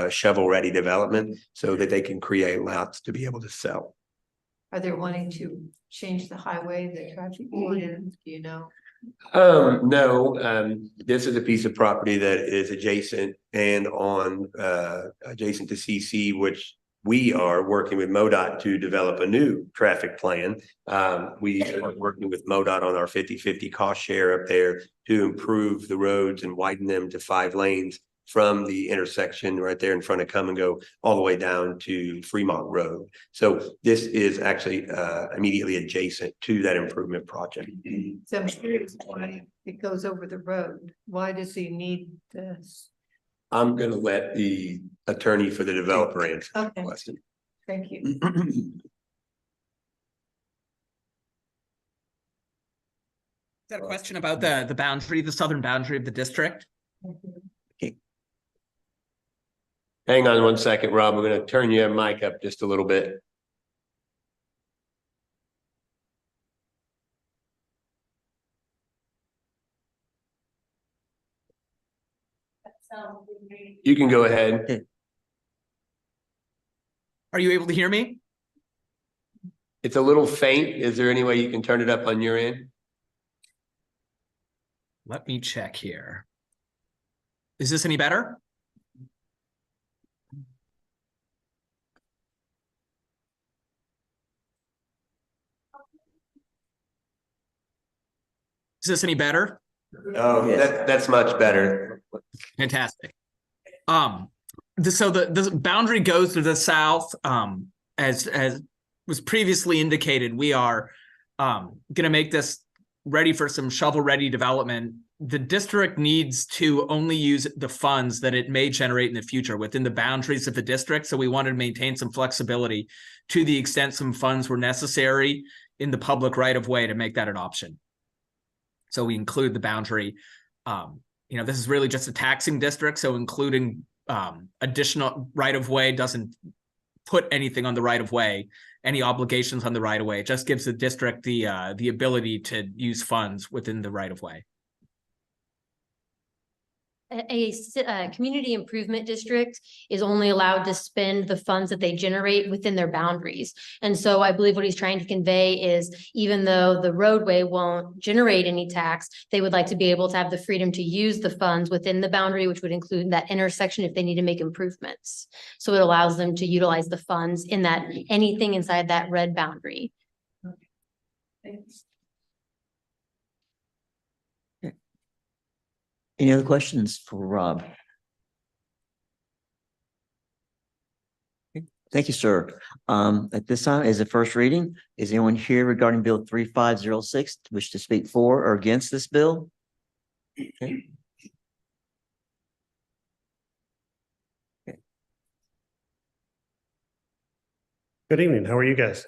shovel-ready development so that they can create lots to be able to sell. Are they wanting to change the highway, the traffic plan? Do you know? No, this is a piece of property that is adjacent and on adjacent to CC, which we are working with MoDOT to develop a new traffic plan. We are working with MoDOT on our 50-50 cost share up there to improve the roads and widen them to 5 lanes from the intersection right there in front of Come and Go all the way down to Fremont Road. So this is actually immediately adjacent to that improvement project. So I'm curious why it goes over the road. Why does he need this? I'm going to let the attorney for the developer answer the Okay. question. Thank you. Got a question about the boundary, the southern boundary of the district. Hang on one second, Rob. We're going to turn your mic up just a little bit. You can go ahead. Are you able to hear me? It's a little faint. Is there any way you can turn it up on your end? Let me check here. Is this any better? Is this any better? Oh, that's much better. Fantastic. So the boundary goes to the south. As was previously indicated, we are going to make this ready for some shovel-ready development. The district needs to only use the funds that it may generate in the future within the boundaries of the district. So we wanted to maintain some flexibility to the extent some funds were necessary in the public right-of-way to make that an option. So we include the boundary. This is really just a taxing district, so including additional right-of-way doesn't put anything on the right-of-way, any obligations on the right-of-way. It just gives the district the ability to use funds within the right-of-way. a community improvement district is only allowed to spend the funds that they generate within their boundaries. And so I believe what he's trying to convey is even though the roadway won't generate any tax, they would like to be able to have the freedom to use the funds within the boundary, which would include that intersection if they need to make improvements. So it allows them to utilize the funds in that, anything inside that red boundary. Thanks. Any other questions for Rob? Okay, thank you, sir. At this time, as a first reading, is anyone here regarding Bill 3506, wish to speak for or against this bill? Okay. Good evening. How are you guys?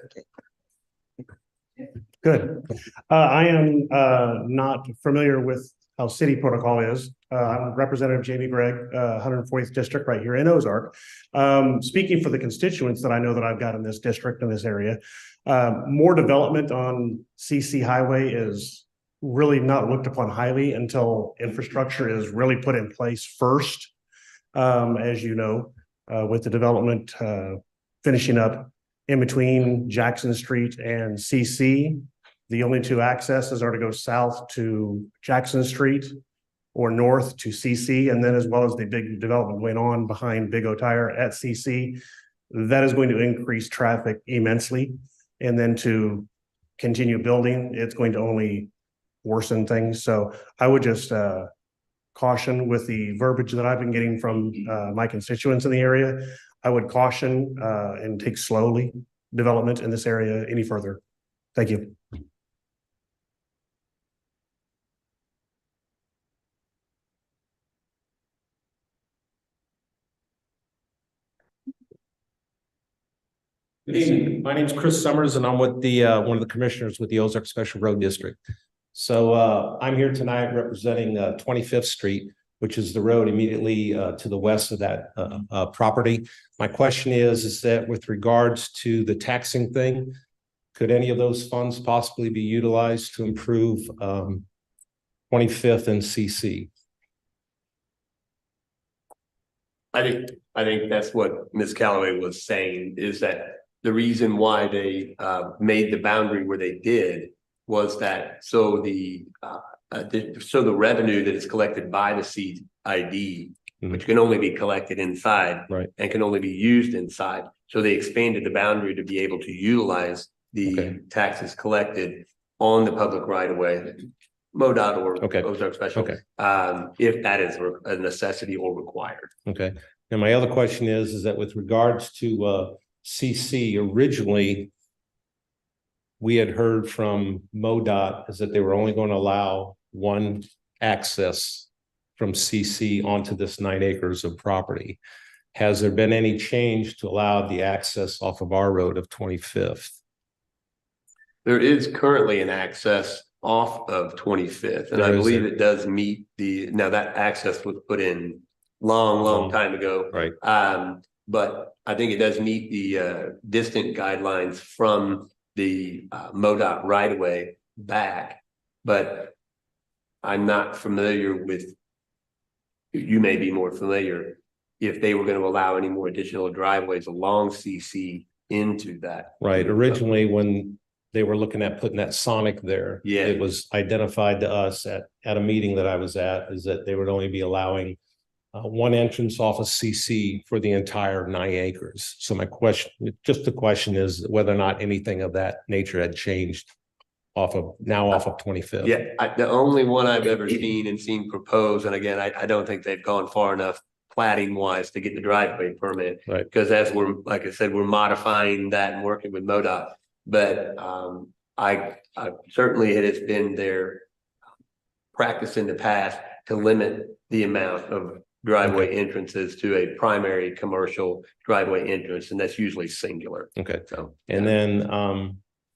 Good. I am not familiar with how city protocol is. I'm Representative Jamie Gregg, 140th District right here in Ozark. Speaking for the constituents that I know that I've got in this district, in this area, more development on CC Highway is really not looked upon highly until infrastructure is really put in place first. As you know, with the development finishing up in between Jackson Street and CC, the only two accesses are to go south to Jackson Street or north to CC, and then as well as the big development going on behind Big O Tire at CC, that is going to increase traffic immensely. And then to continue building, it's going to only worsen things. So I would just caution with the verbiage that I've been getting from my constituents in the area. I would caution and take slowly development in this area any further. Thank you. Good evening. My name is Chris Summers, and I'm with the one of the commissioners with the Ozark Special Road District. So I'm here tonight representing 25th Street, which is the road immediately to the west of that property. My question is that with regards to the taxing thing, could any of those funds possibly be utilized to improve 25th and CC? I think that's what Ms. Calloway was saying, is that the reason why they made the boundary where they did was that so the revenue that is collected by the CID, which can only be collected inside, right, and can only be used inside. So they expanded the boundary to be able to utilize the taxes collected on the public right of way, MoDOT or Ozark Special, if that is a necessity or required. Okay. And my other question is that with regards to CC, originally we had heard from MoDOT is that they were only going to allow one access from CC onto this 9 acres of property. Has there been any change to allow the access off of our road of 25th? There is currently an access off of 25th, and I believe it does meet now that access was put in long time ago. Right. But I think it does meet the distant guidelines from the MoDOT right away back, but I'm not familiar with, you may be more familiar, if they were going to allow any more additional driveways along CC into that. Right. Originally, when they were looking at putting that Sonic there, it was identified to us at a meeting that I was at, is that they would only be allowing one entrance off of CC for the entire 9 acres. So my question, just the question is whether or not anything of that nature had changed off of 25th. Yeah, the only one I've ever seen proposed, and again, I don't think they've gone far enough platting wise to get the driveway permit. Right. Because as we're, like I said, we're modifying that and working with MoDOT. But I certainly it has been their practice in the past to limit the amount of driveway entrances to a primary commercial driveway entrance, and that's usually singular. Okay. So and then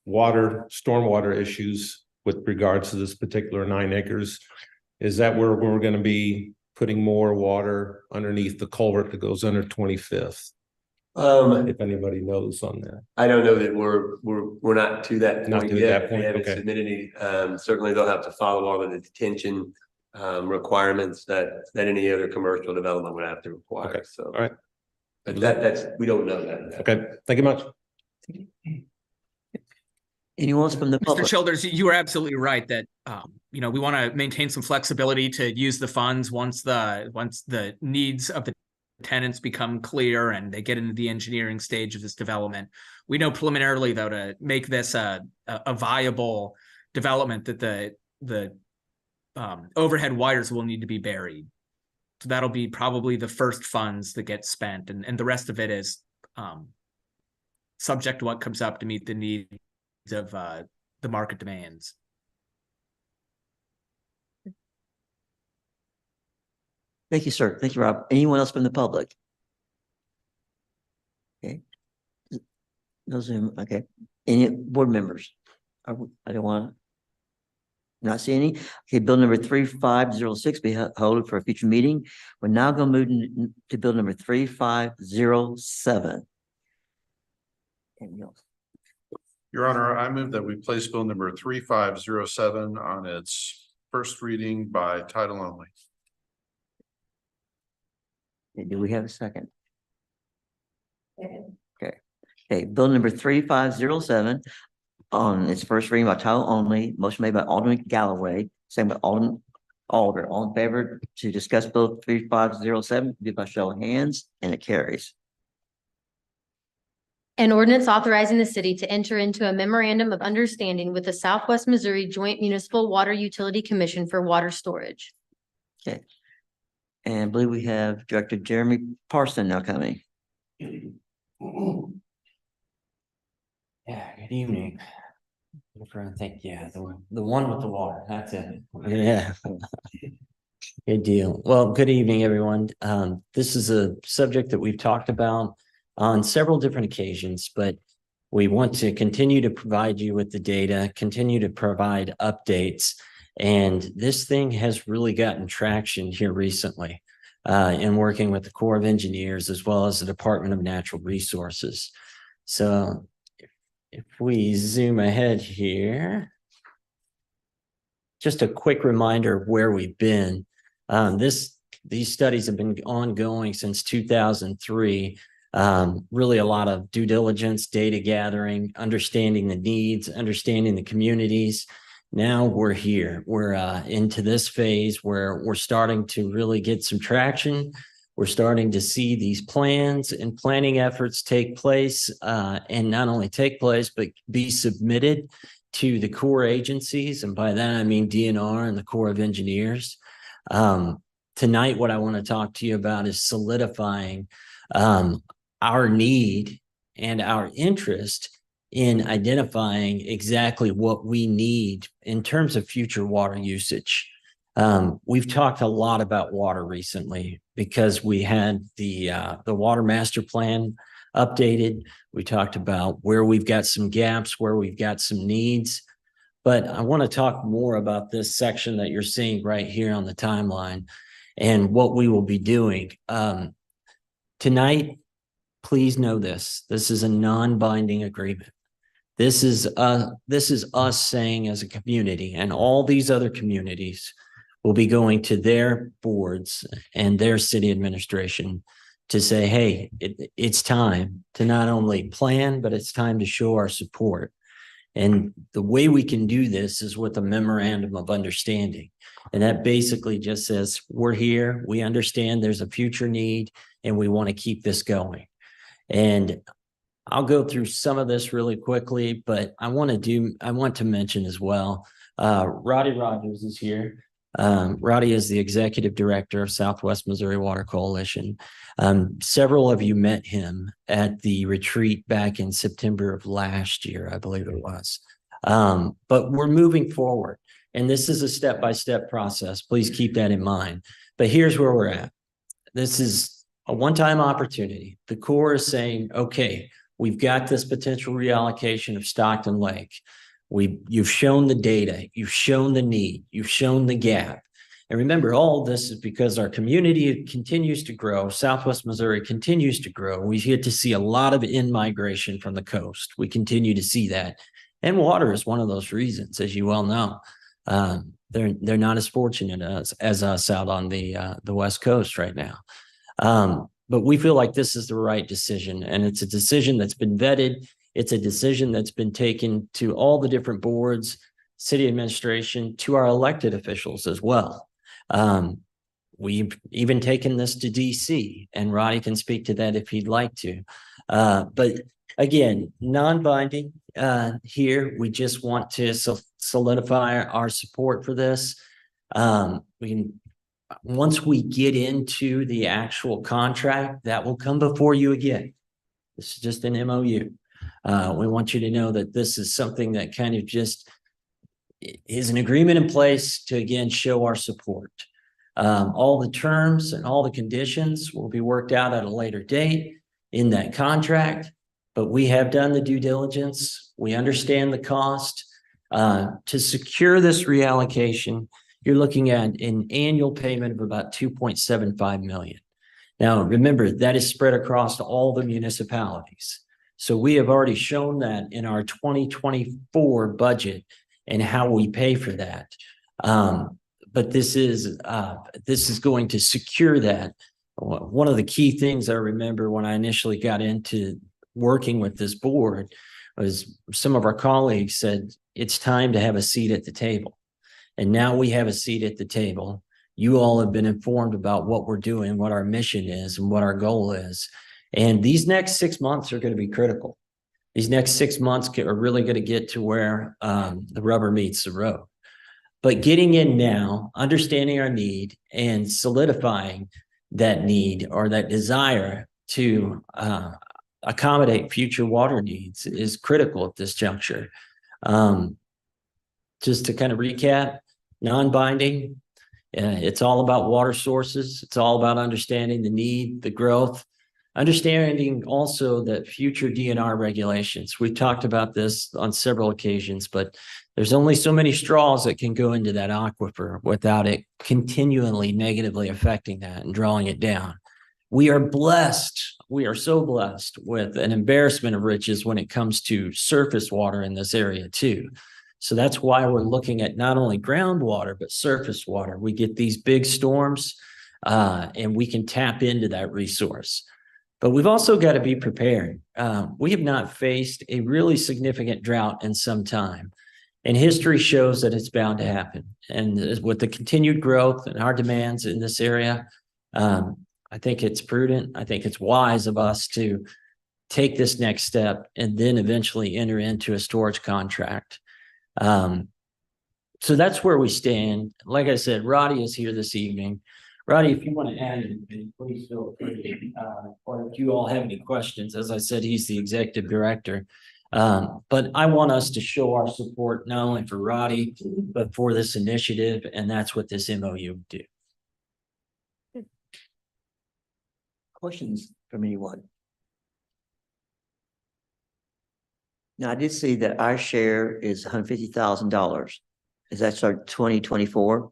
stormwater issues with regards to this particular 9 acres. Is that where we're going to be putting more water underneath the culvert that goes under 25th? If anybody knows on that. I don't know that we're not to that point yet. That point. They haven't submitted any. Certainly they'll have to follow all of the detention requirements that any other commercial development would have to require, Okay. so. All right. But that's, we don't know that. Okay, thank you much. Anyone else from the Mr. public? Childers, you are absolutely right that, we want to maintain some flexibility to use the funds once the needs of the tenants become clear and they get into the engineering stage of this development. We know preliminarily, though, to make this a viable development, that the overhead wires will need to be buried. So that'll be probably the first funds that get spent, and the rest of it is subject to what comes up to meet the needs of the market demands. Thank you, sir. Thank you, Rob. Anyone else from the public? Okay. No Zoom. Okay. Any board members? I don't want to. Not see any. Okay, bill number 3506 be held for a future meeting. We're now going to move to bill number 3507. Your Honor, I move that we place bill number 3507 on its first reading by title only. Do we have a second? Okay. Okay, bill number 3507 on its first reading by title only, motion made by Alderman Galloway, second by Alderman Alder. All in favor to discuss bill 3507, do by show of hands, and it carries. An ordinance authorizing the city to enter into a memorandum of understanding with the Southwest Missouri Joint Municipal Water Utility Commission for water storage. Okay. And I believe we have Director Jeremy Parson now coming. Yeah, good evening. I think, yeah, the one with the water, that's it. Yeah. Good deal. Well, good evening, everyone. This is a subject that we've talked about on several different occasions, but we want to continue to provide you with the data, continue to provide updates. And this thing has really gotten traction here recently in working with the Corps of Engineers as well as the Department of Natural Resources. So if we zoom ahead here, just a quick reminder of where we've been. These studies have been ongoing since 2003. Really a lot of due diligence, data gathering, understanding the needs, understanding the communities. Now we're here. We're into this phase where we're starting to really get some traction. We're starting to see these plans and planning efforts take place, and not only take place, but be submitted to the Corps agencies. And by that, I mean DNR and the Corps of Engineers. Tonight, what I want to talk to you about is solidifying our need and our interest in identifying exactly what we need in terms of future water usage. We've talked a lot about water recently because we had the water master plan updated. We talked about where we've got some gaps, where we've got some needs. But I want to talk more about this section that you're seeing right here on the timeline and what we will be doing. Tonight, please know this. This is a non-binding agreement. This is us saying as a community, and all these other communities will be going to their boards and their city administration to say, hey, it's time to not only plan, but it's time to show our support. And the way we can do this is with a memorandum of understanding. And that basically just says, we're here, we understand there's a future need, and we want to keep this going. And I'll go through some of this really quickly, but I want to mention as well, Roddy Rogers is here. Roddy is the executive director of Southwest Missouri Water Coalition. Several of you met him at the retreat back in September of last year, I believe it was. But we're moving forward, and this is a step-by-step process. Please keep that in mind. But here's where we're at. This is a one-time opportunity. The Corps is saying, okay, we've got this potential reallocation of Stockton Lake. You've shown the data, you've shown the need, you've shown the gap. And remember, all of this is because our community continues to grow. Southwest Missouri continues to grow. We get to see a lot of in-migration from the coast. We continue to see that. And water is one of those reasons, as you well know. They're not as fortunate as us out on the West Coast right now. But we feel like this is the right decision, and it's a decision that's been vetted. It's a decision that's been taken to all the different boards, city administration, to our elected officials as well. We've even taken this to DC, and Roddy can speak to that if he'd like to. But again, non-binding here. We just want to solidify our support for this. Once we get into the actual contract, that will come before you again. This is just an MOU. We want you to know that this is something that kind of just is an agreement in place to, again, show our support. All the terms and all the conditions will be worked out at a later date in that contract, but we have done the due diligence. We understand the cost. To secure this reallocation, you're looking at an annual payment of about $2.75 million. Now, remember, that is spread across all the municipalities. So we have already shown that in our 2024 budget and how we pay for that. But this is going to secure that. One of the key things I remember when I initially got into working with this board was some of our colleagues said, it's time to have a seat at the table. And now we have a seat at the table. You all have been informed about what we're doing, what our mission is, and what our goal is. And these next 6 months are going to be critical. These next 6 months are really going to get to where the rubber meets the road. But getting in now, understanding our need, and solidifying that need or that desire to accommodate future water needs is critical at this juncture. Just to kind of recap, non-binding, it's all about water sources. It's all about understanding the need, the growth, understanding also that future DNR regulations. We've talked about this on several occasions, but there's only so many straws that can go into that aquifer without it continually negatively affecting that and drawing it down. We are blessed. We are so blessed with an embarrassment of riches when it comes to surface water in this area too. So that's why we're looking at not only groundwater, but surface water. We get these big storms and we can tap into that resource. But we've also got to be prepared. We have not faced a really significant drought in some time. And history shows that it's bound to happen. And with the continued growth and our demands in this area, I think it's prudent. I think it's wise of us to take this next step and then eventually enter into a storage contract. So that's where we stand. Like I said, Roddy is here this evening. Roddy, if you want to add anything, please feel free. Or if you all have any questions, as I said, he's the executive director. But I want us to show our support not only for Roddy, but for this initiative, and that's what this MOU would do. Questions from anyone? Now, I did see that our share is $150,000. Is that our 2024?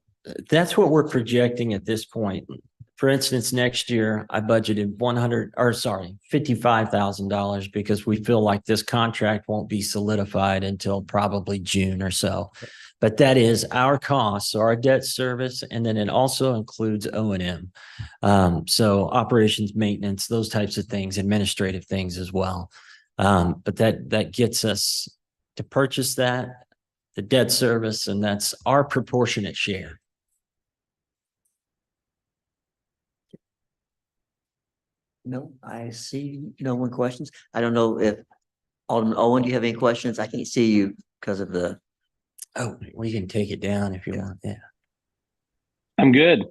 That's what we're projecting at this point. For instance, next year I budgeted $55,000 because we feel like this contract won't be solidified until probably June or so. But that is our costs, so our debt service, and then it also includes O&M. So operations, maintenance, those types of things, administrative things as well. But that gets us to purchase that, the debt service, and that's our proportionate share. No, I see no one questions. I don't know if Alderman Owen, do you have any questions? I can't see you because of the. Oh, we can take it down if you want. Yeah. I'm good.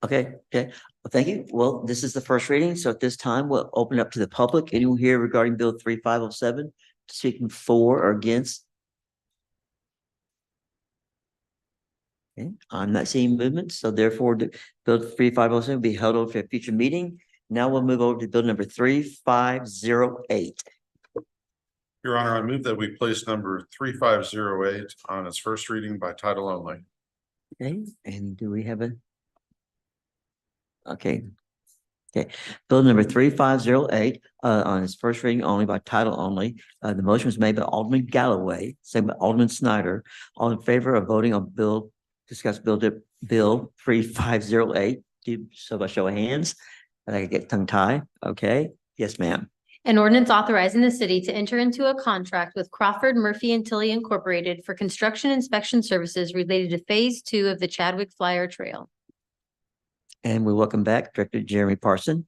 Okay. Well, thank you. Well, this is the first reading. So at this time, we'll open up to the public. Anyone here regarding Bill 3507, speaking for or against? Okay. I'm not seeing movement, so therefore the Bill 3507 will be held over for a future meeting. Now we'll move over to bill number 3508. Your Honor, I move that we place number 3508 on its first reading by title only. Okay, and do we have a? Okay. Okay, bill number 3508, on its first reading only by title only. The motion was made by Alderman Galloway, second by Alderman Snyder. All in favor of voting on bill 3508, do so by show of hands. And I get tongue tie. Okay, yes, ma'am. An ordinance authorizing the city to enter into a contract with Crawford Murphy and Tilly Incorporated for construction inspection services related to Phase 2 of the Chadwick Flyer Trail. And we welcome back Director Jeremy Parson.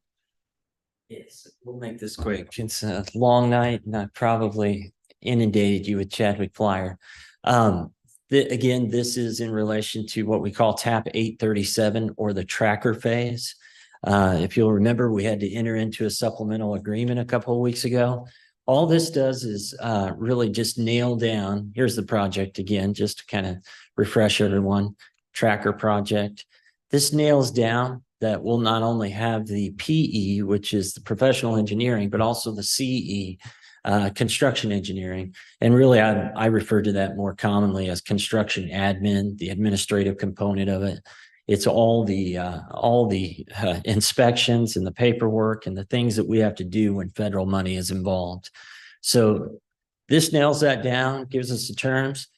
Yes, we'll make this quick. It's a long night and I probably inundated you with Chadwick Flyer. Again, this is in relation to what we call TAP 837 or the tracker phase. If you'll remember, we had to enter into a supplemental agreement a couple of weeks ago. All this does is really just nail down, here's the project again, just to kind of refresh everyone, tracker project. This nails down that we'll not only have the PE, which is the professional engineering, but also the CE, construction engineering. And really, I refer to that more commonly as construction admin, the administrative component of it. It's all the inspections and the paperwork and the things that we have to do when federal money is involved. So this nails that down, gives us the terms.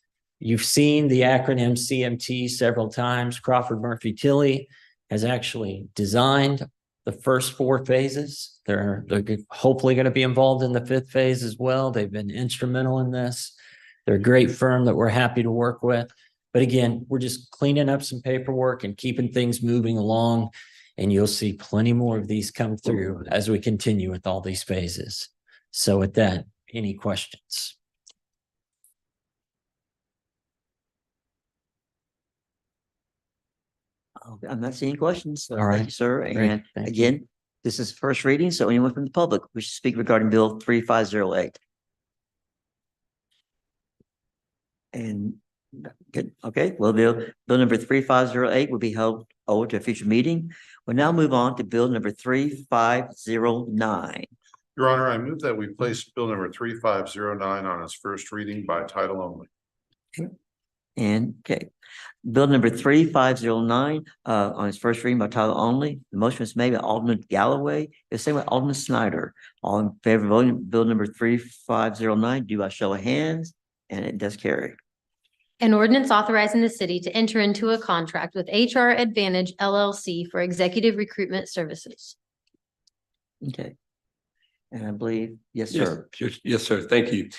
You've seen the acronym CMT several times. Crawford Murphy Tilly has actually designed the first 4 phases. They're hopefully going to be involved in the 5th phase as well. They've been instrumental in this. They're a great firm that we're happy to work with. But again, we're just cleaning up some paperwork and keeping things moving along. And you'll see plenty more of these come through as we continue with all these phases. So with that, any questions? I'm not seeing questions. So All right. thank you, sir. Great. And Thank you. again, this is first reading. So anyone from the public wish to speak regarding bill 3508? And good. Okay, well, bill number 3508 will be held over to a future meeting. We'll now move on to bill number 3509. Your Honor, I move that we place bill number 3509 on its first reading by title only. And okay, bill number 3509 on its first reading by title only. The motion was made by Alderman Galloway, the same with Alderman Snyder. All in favor of voting bill number 3509, do by show of hands, and it does carry. An ordinance authorizing the city to enter into a contract with HR Advantage LLC for executive recruitment services. Okay. And I believe, yes, Yes, sir. yes, sir. Thank you.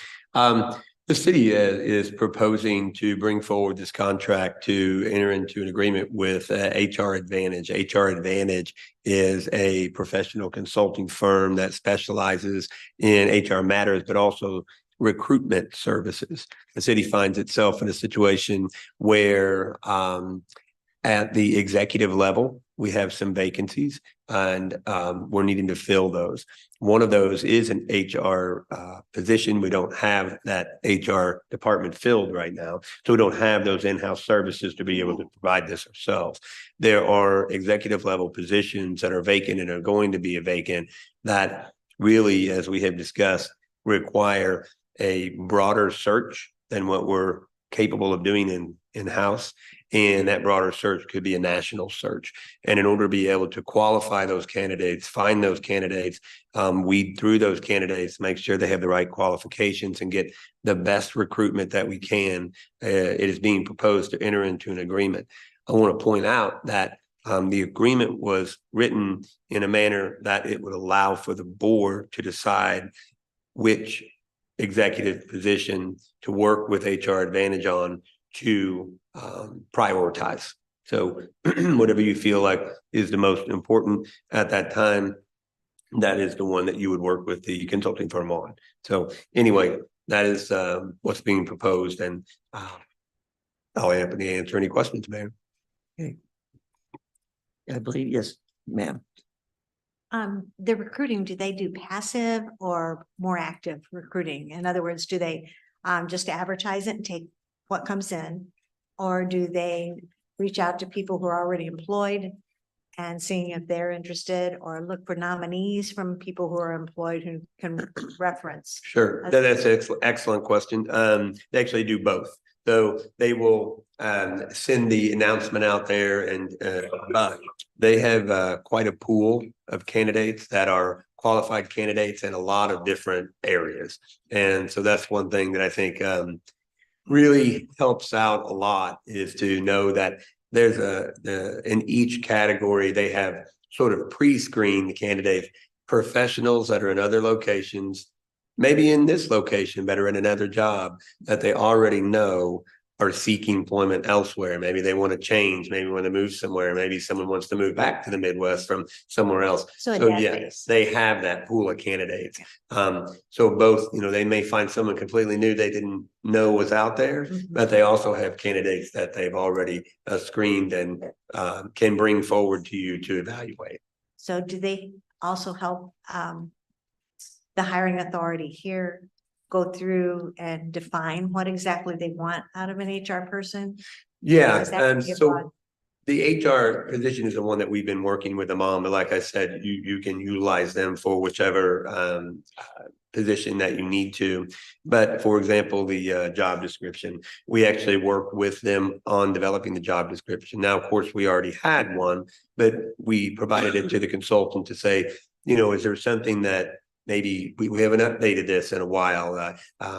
The city is proposing to bring forward this contract to enter into an agreement with HR Advantage. HR Advantage is a professional consulting firm that specializes in HR matters, but also recruitment services. The city finds itself in a situation where at the executive level, we have some vacancies and we're needing to fill those. One of those is an HR position. We don't have that HR department filled right now. So we don't have those in-house services to be able to provide this ourselves. There are executive level positions that are vacant and are going to be vacant that really, as we have discussed, require a broader search than what we're capable of doing in-house. And that broader search could be a national search. And in order to be able to qualify those candidates, find those candidates, weed through those candidates, make sure they have the right qualifications and get the best recruitment that we can. It is being proposed to enter into an agreement. I want to point out that the agreement was written in a manner that it would allow for the board to decide which executive position to work with HR Advantage on to prioritize. So whatever you feel like is the most important at that time, that is the one that you would work with the consulting firm on. So anyway, that is what's being proposed, and I'll happily answer any questions, Mayor. Okay. I believe, yes, ma'am. The recruiting, do they do passive or more active recruiting? In other words, do they just advertise it and take what comes in? Or do they reach out to people who are already employed and seeing if they're interested, or look for nominees from people who are employed who can reference? Sure, that's an excellent question. They actually do both. So they will send the announcement out there and but they have quite a pool of candidates that are qualified candidates in a lot of different areas. And so that's one thing that I think really helps out a lot, is to know that there's in each category, they have sort of pre-screened candidates, professionals that are in other locations, maybe in this location, but are in another job that they already know are seeking employment elsewhere. Maybe they want to change, maybe want to move somewhere. Maybe someone wants to move back to the Midwest from somewhere else. So a Yeah, database. they have that pool of candidates. So both, they may find someone completely new they didn't know was out there, but they also have candidates that they've already screened and can bring forward to you to evaluate. So do they also help the hiring authority here go through and define what exactly they want out of an HR person? Yeah, Is that gonna be a so broad- the HR position is the one that we've been working with them on, but like I said, you can utilize them for whichever position that you need to. But for example, the job description, we actually worked with them on developing the job description. Now, of course, we already had one, but we provided it to the consultant to say, is there something that maybe we haven't updated this in a while.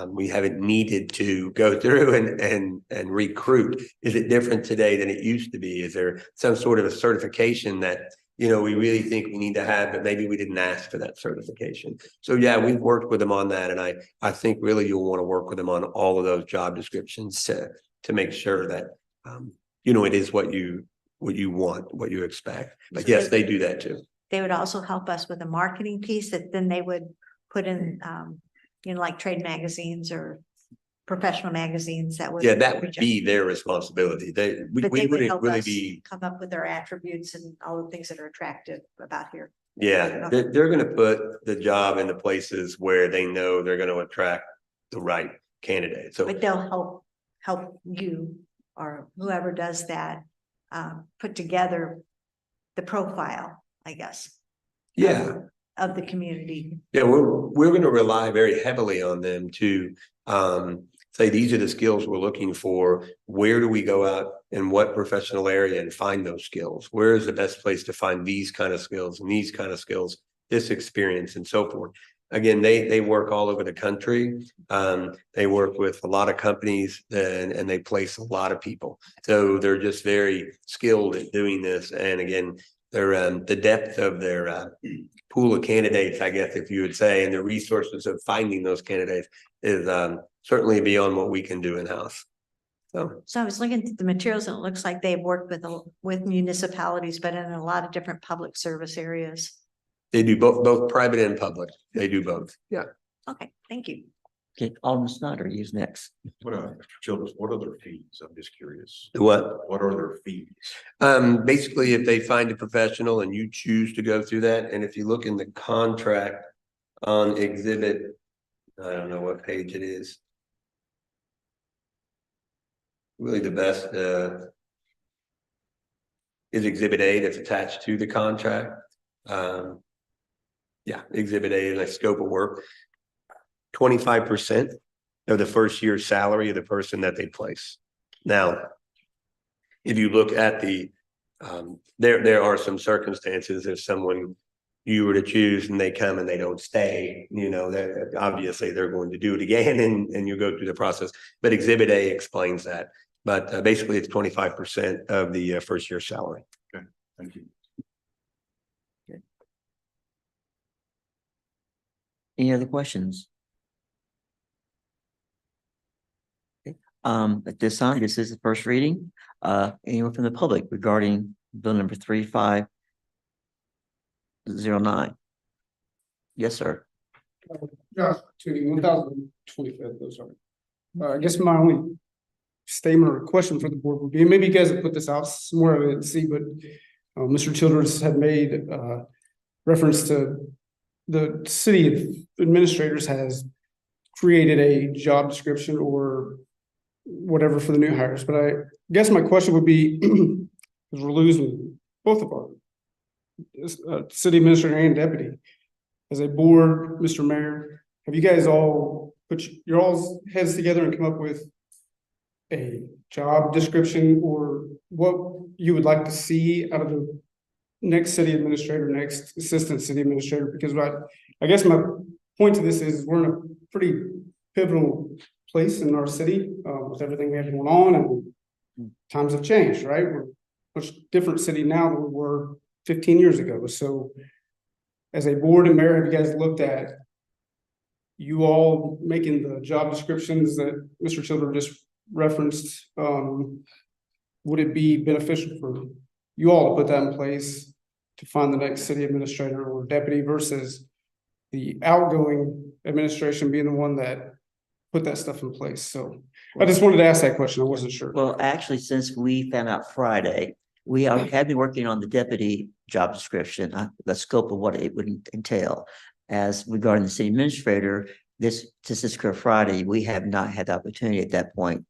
We haven't needed to go through and recruit. Is it different today than it used to be? Is there some sort of a certification that, we really think we need to have, but maybe we didn't ask for that certification? So yeah, we've worked with them on that. And I think really you'll want to work with them on all of those job descriptions to make sure that, it is what you want, what you expect. But yes, they do that too. They would also help us with a marketing piece that then they would put in, like trade magazines or professional magazines that would. Yeah, that would be their responsibility. We But they would wouldn't help really us be, come up with their attributes and all the things that are attractive about here. yeah, they're gonna put the job in the places where they know they're gonna attract the right candidate. So But they'll help you or whoever does that, put together the profile, I guess. yeah, Of the community. yeah, we're gonna rely very heavily on them to say these are the skills we're looking for. Where do we go out in what professional area and find those skills? Where is the best place to find these kind of skills and these kind of skills, this experience and so forth? Again, they work all over the country. They work with a lot of companies and they place a lot of people. So they're just very skilled at doing this. And again, they're the depth of their pool of candidates, I guess, if you would say, and the resources of finding those candidates is certainly beyond what we can do in-house. So I was looking at the materials and it looks like they've worked with municipalities, but in a lot of different public service areas. they do both private and public. They do both. Yeah. Okay, thank you. Okay, Alderman Snyder, who's next? What are, Mr. Childers, what are their fees? I'm just curious. What? What are their fees? Basically, if they find a professional and you choose to go through that, and if you look in the contract on exhibit, I don't know what page it is. Really the best is exhibit A that's attached to the contract. Yeah, exhibit A is a scope of work. 25% of the first year's salary of the person that they place. Now, if you look at the, there are some circumstances if someone you were to choose and they come and they don't stay, that obviously they're going to do it again and you go through the process. But exhibit A explains that. But basically it's 25% of the first year salary. Okay, thank you. Any other questions? Okay. At this time, this is the first reading. Anyone from the public regarding bill number 3509? Yes, sir. Yeah, to the 1025th, those are. I guess my only statement or question for the board would be, maybe you guys have put this out somewhere I didn't see, but Mr. Childers had made reference to the city administrators has created a job description or whatever for the new hires. But I guess my question would be, because we're losing both of our city administrator and deputy. As a board, Mr. Mayor, have you guys all put your all's heads together and come up with a job description or what you would like to see out of the next city administrator, next assistant city administrator? Because I guess my point to this is we're in a pretty pivotal place in our city with everything we have going on, and times have changed, right? We're a much different city now than we were 15 years ago. So as a board and mayor, have you guys looked at you all making the job descriptions that Mr. Childers just referenced? Would it be beneficial for you all to put that in place to find the next city administrator or deputy versus the outgoing administration being the one that put that stuff in place? So I just wanted to ask that question. I wasn't sure. Well, actually, since we found out Friday, have been working on the deputy job description, the scope of what it would entail. As regarding the city administrator, this current Friday, we have not had the opportunity at that point.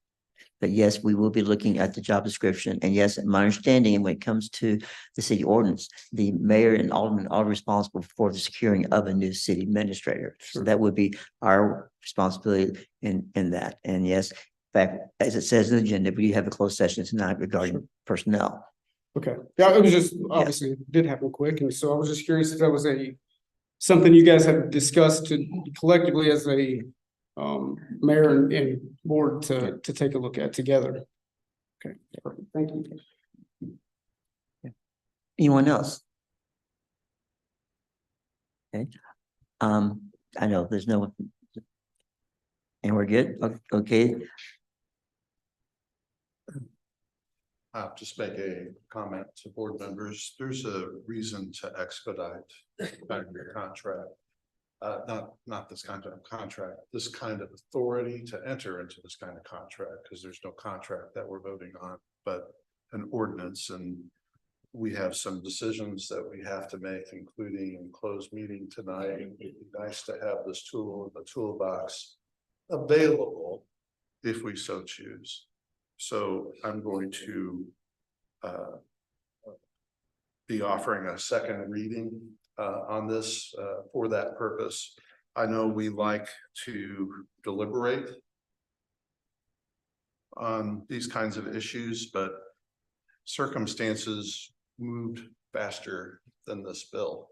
But yes, we will be looking at the job description. And yes, my understanding, when it comes to the city ordinance, the mayor and aldermen are responsible for the securing of a new city administrator. So that would be our responsibility in that. And yes, in fact, as it says in the agenda, we have a closed session tonight regarding personnel. Okay. Yeah, it was just obviously it did happen quick. And so I was just curious if that was something you guys have discussed collectively as a mayor and board to take a look at together. Okay, perfect. Thank you. Anyone else? Okay. I know there's no one. And we're good? Okay. I'll just make a comment to board members. There's a reason to expedite your contract. Not this kind of contract, this kind of authority to enter into this kind of contract, because there's no contract that we're voting on, but an ordinance. And we have some decisions that we have to make, including in closed meeting tonight. It'd be nice to have this tool in the toolbox available if we so choose. So I'm going to be offering a second reading on this for that purpose. I know we like to deliberate on these kinds of issues, but circumstances moved faster than this bill.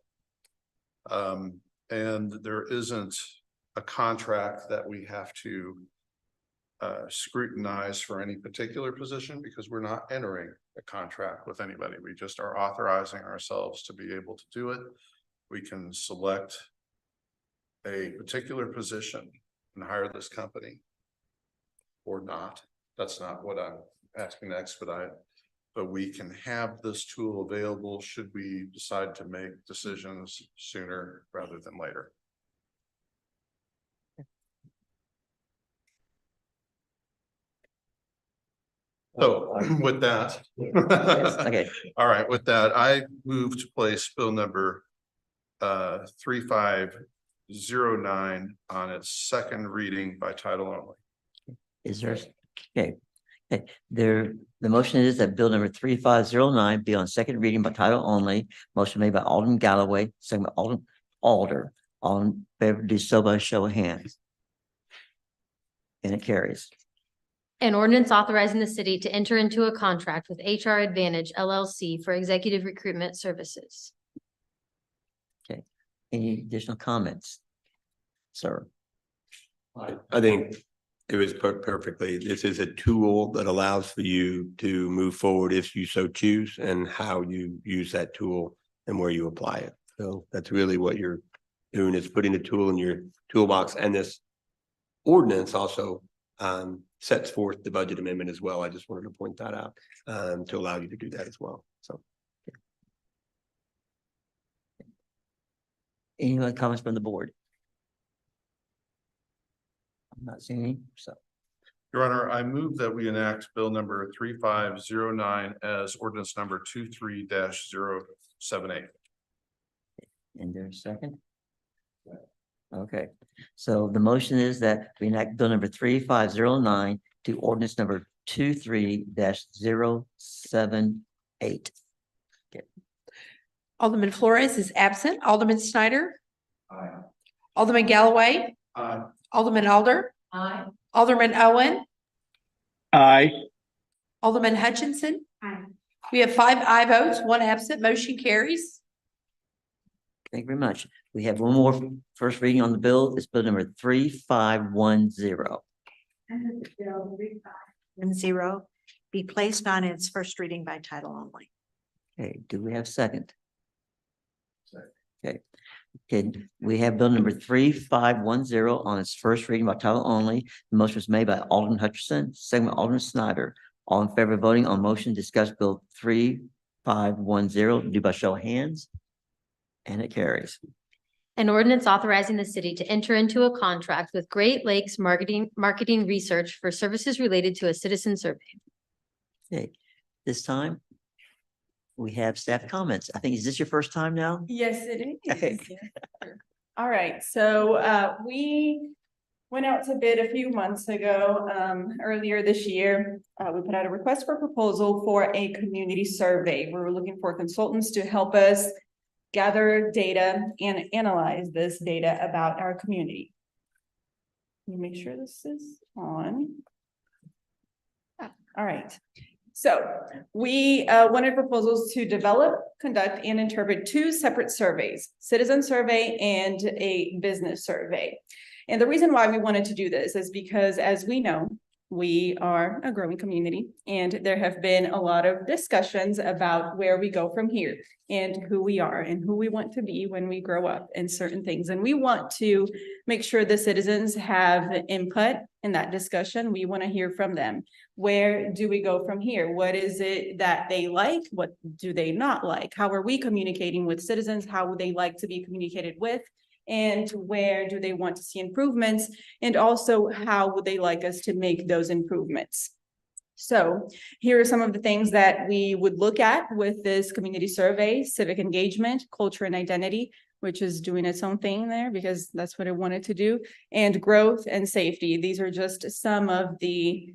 And there isn't a contract that we have to scrutinize for any particular position, because we're not entering a contract with anybody. We just are authorizing ourselves to be able to do it. We can select a particular position and hire this company or not. That's not what I'm asking to expedite, but we can have this tool available should we decide to make decisions sooner rather than later. So with that, Okay. All right, with that, I move to place bill number 3509 on its second reading by title only. Is there, okay. The motion is that bill number 3509 be on second reading by title only. Motion made by Alderman Galloway, second by Alderman Alder. All in favor, do so by show of hands. And it carries. An ordinance authorizing the city to enter into a contract with HR Advantage LLC for executive recruitment services. Okay. Any additional comments? Sir. I think it was put perfectly. This is a tool that allows for you to move forward if you so choose, and how you use that tool and where you apply it. So that's really what you're doing, is putting a tool in your toolbox. And this ordinance also sets forth the budget amendment as well. I just wanted to point that out to allow you to do that as well. So. Any other comments from the board? I'm not seeing any, so. Your Honor, I move that we enact bill number 3509 as ordinance number 23-078. And there's a second? Okay, so the motion is that we enact bill number 3509 to ordinance number 23-078. Okay. Alderman Flores is absent. Alderman Snyder. Aye. Alderman Galloway. Aye. Alderman Alder. Aye. Alderman Owen. Aye. Alderman Hutchinson. We have 5 aye votes, 1 absent, motion carries. Thank you very much. We have one more first reading on the bill. It's bill number 3510. And bill 3510 be placed on its first reading by title only. Okay, do we have a second? Okay. Okay, we have bill number 3510 on its first reading by title only. The motion was made by Alderman Hutchinson, second by Alderman Snyder. All in favor of voting on motion, discuss bill 3510, do by show of hands. And it carries. An ordinance authorizing the city to enter into a contract with Great Lakes Marketing Research for services related to a citizen survey. Okay, this time we have staff comments. I think, is this your first time now? Yes, it is. Okay. All right, so we went out to bid a few months ago, earlier this year. We put out a request for proposal for a community survey. We were looking for consultants to help us gather data and analyze this data about our community. Let me make sure this is on. All right. So we wanted proposals to develop, conduct, and interpret 2 separate surveys, citizen survey and a business survey. And the reason why we wanted to do this is because, as we know, we are a growing community, and there have been a lot of discussions about where we go from here and who we are and who we want to be when we grow up and certain things. And we want to make sure the citizens have input in that discussion. We want to hear from them. Where do we go from here? What is it that they like? What do they not like? How are we communicating with citizens? How would they like to be communicated with? And where do they want to see improvements? And also, how would they like us to make those improvements? So here are some of the things that we would look at with this community survey: civic engagement, culture and identity, which is doing its own thing there because that's what it wanted to do, and growth and safety. These are just some of the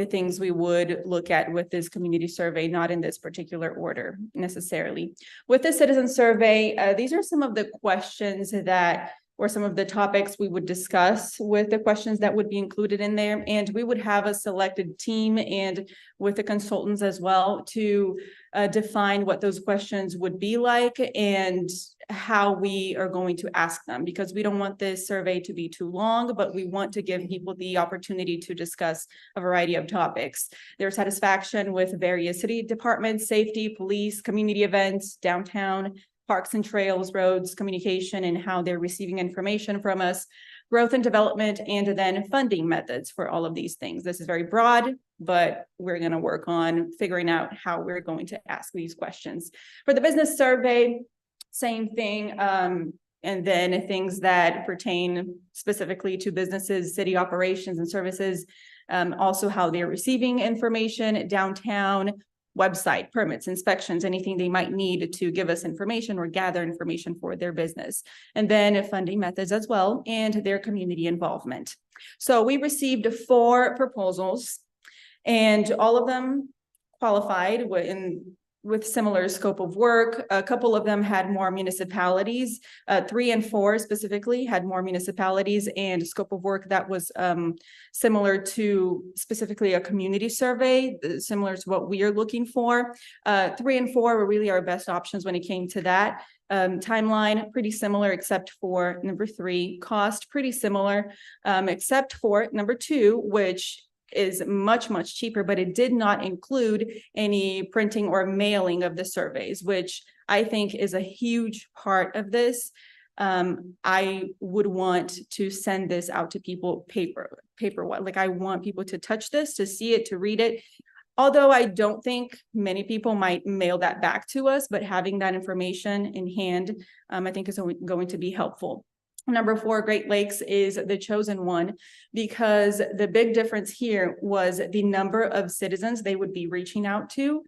things we would look at with this community survey, not in this particular order necessarily. With the citizen survey, these are some of the questions that, or some of the topics we would discuss with the questions that would be included in there. And we would have a selected team and with the consultants as well to define what those questions would be like and how we are going to ask them, because we don't want this survey to be too long, but we want to give people the opportunity to discuss a variety of topics. Their satisfaction with various city departments, safety, police, community events, downtown, parks and trails, roads, communication, and how they're receiving information from us, growth and development, and then funding methods for all of these things. This is very broad, but we're going to work on figuring out how we're going to ask these questions. For the business survey, same thing. And then things that pertain specifically to businesses, city operations and services, also how they're receiving information, downtown, website, permits, inspections, anything they might need to give us information or gather information for their business. And then funding methods as well, and their community involvement. So we received 4 proposals, and all of them qualified with similar scope of work. A couple of them had more municipalities, 3 and 4 specifically had more municipalities and scope of work that was similar to specifically a community survey, similar to what we are looking for. 3 and 4 were really our best options when it came to that. Timeline, pretty similar, except for number 3. Cost, pretty similar, except for number 2, which is much, much cheaper, but it did not include any printing or mailing of the surveys, which I think is a huge part of this. I would want to send this out to people paper. Like, I want people to touch this, to see it, to read it. Although I don't think many people might mail that back to us, but having that information in hand, I think is going to be helpful. Number 4, Great Lakes is the chosen one because the big difference here was the number of citizens they would be reaching out to.